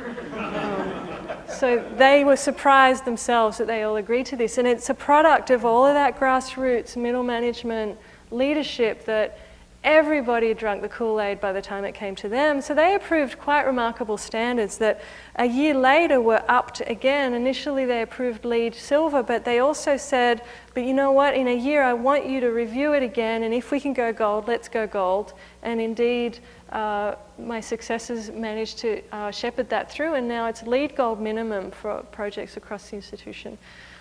Speaker 1: So they were surprised themselves that they all agreed to this. And it's a product of all of that grassroots, middle management leadership that everybody had drunk the Kool-Aid by the time it came to them. So they approved quite remarkable standards that a year later were upped again. Initially they approved LEED Silver, but they also said, but you know what, in a year I want you to review it again, and if we can go gold, let's go gold. And indeed, my successors managed to shepherd that through, and now it's LEED Gold minimum for projects across the institution.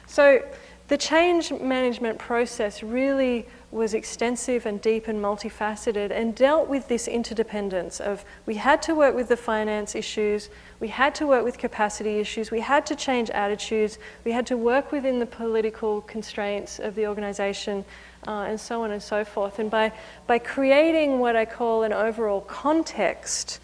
Speaker 1: So the change management process really was extensive and deep and multifaceted and dealt with this interdependence of we had to work with the finance issues, we had to work with capacity issues, we had to change attitudes, we had to work within the political constraints of the organization, and so on and so forth. And by creating what I call an overall context,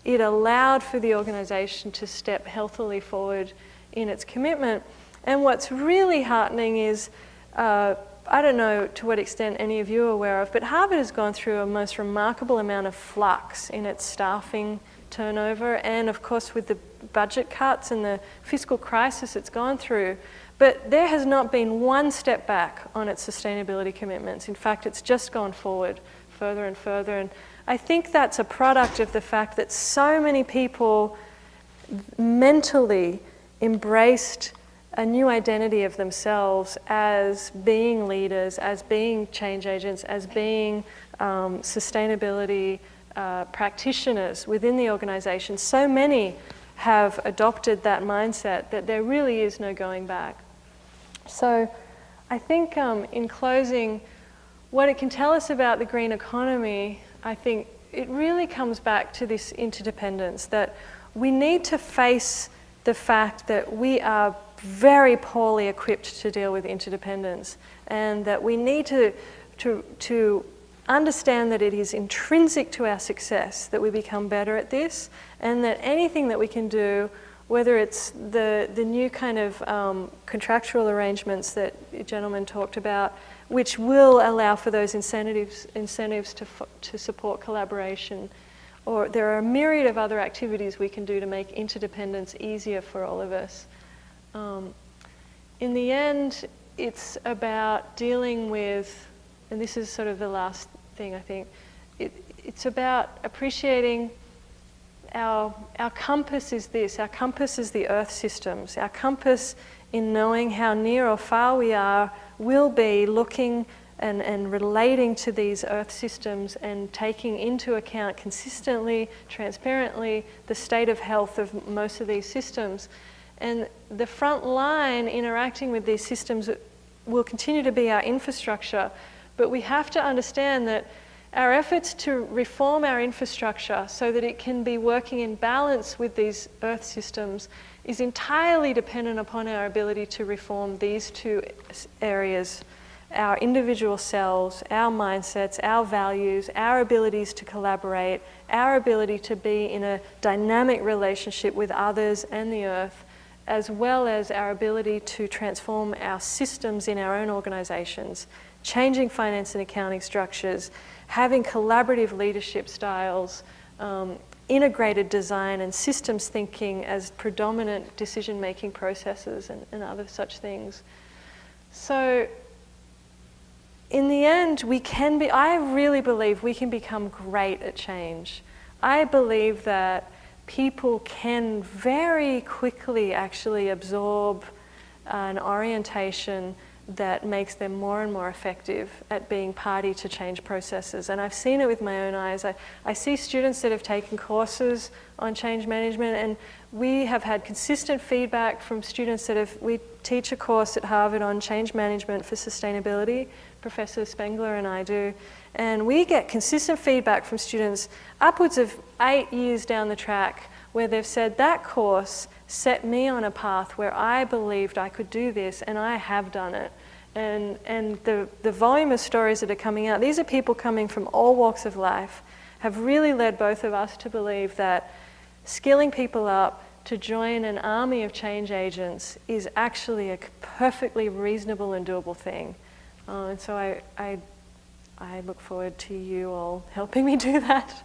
Speaker 1: it allowed for the organization to step healthily forward in its commitment. And what's really heartening is, I don't know to what extent any of you are aware of, but Harvard has gone through a most remarkable amount of flux in its staffing turnover, and of course with the budget cuts and the fiscal crisis it's gone through. But there has not been one step back on its sustainability commitments. In fact, it's just gone forward further and further. And I think that's a product of the fact that so many people mentally embraced a new identity of themselves as being leaders, as being change agents, as being sustainability practitioners within the organization. So many have adopted that mindset that there really is no going back. So I think in closing, what it can tell us about the green economy, I think it really comes back to this interdependence, that we need to face the fact that we are very poorly equipped to deal with interdependence, and that we need to understand that it is intrinsic to our success that we become better at this, and that anything that we can do, whether it's the new kind of contractual arrangements that the gentleman talked about, which will allow for those incentives to support collaboration, or there are a myriad of other activities we can do to make interdependence easier for all of us. In the end, it's about dealing with, and this is sort of the last thing I think, it's about appreciating our compass is this, our compass is the earth systems. Our compass in knowing how near or far we are will be looking and relating to these earth systems and taking into account consistently, transparently, the state of health of most of these systems. And the front line interacting with these systems will continue to be our infrastructure, but we have to understand that our efforts to reform our infrastructure so that it can be working in balance with these earth systems is entirely dependent upon our ability to reform these two areas our individual selves, our mindsets, our values, our abilities to collaborate, our ability to be in a dynamic relationship with others and the earth, as well as our ability to transform our systems in our own organizations, changing finance and accounting structures, having collaborative leadership styles, integrated design and systems thinking as predominant decision-making processes and other such things. So in the end, I really believe we can become great at change. I believe that people can very quickly actually absorb an orientation that makes them more and more effective at being party to change processes. And I've seen it with my own eyes. I see students that have taken courses on change management, and we have had consistent feedback from students we teach a course at Harvard on change management for sustainability, Professor Spengler and I do, and we get consistent feedback from students upwards of 8 years down the track where they've said, that course set me on a path where I believed I could do this, and I have done it. And the volume of stories that are coming out, these are people coming from all walks of life, have really led both of us to believe that skilling people up to join an army of change agents is actually a perfectly reasonable and doable thing. And so I look forward to you all helping me do that.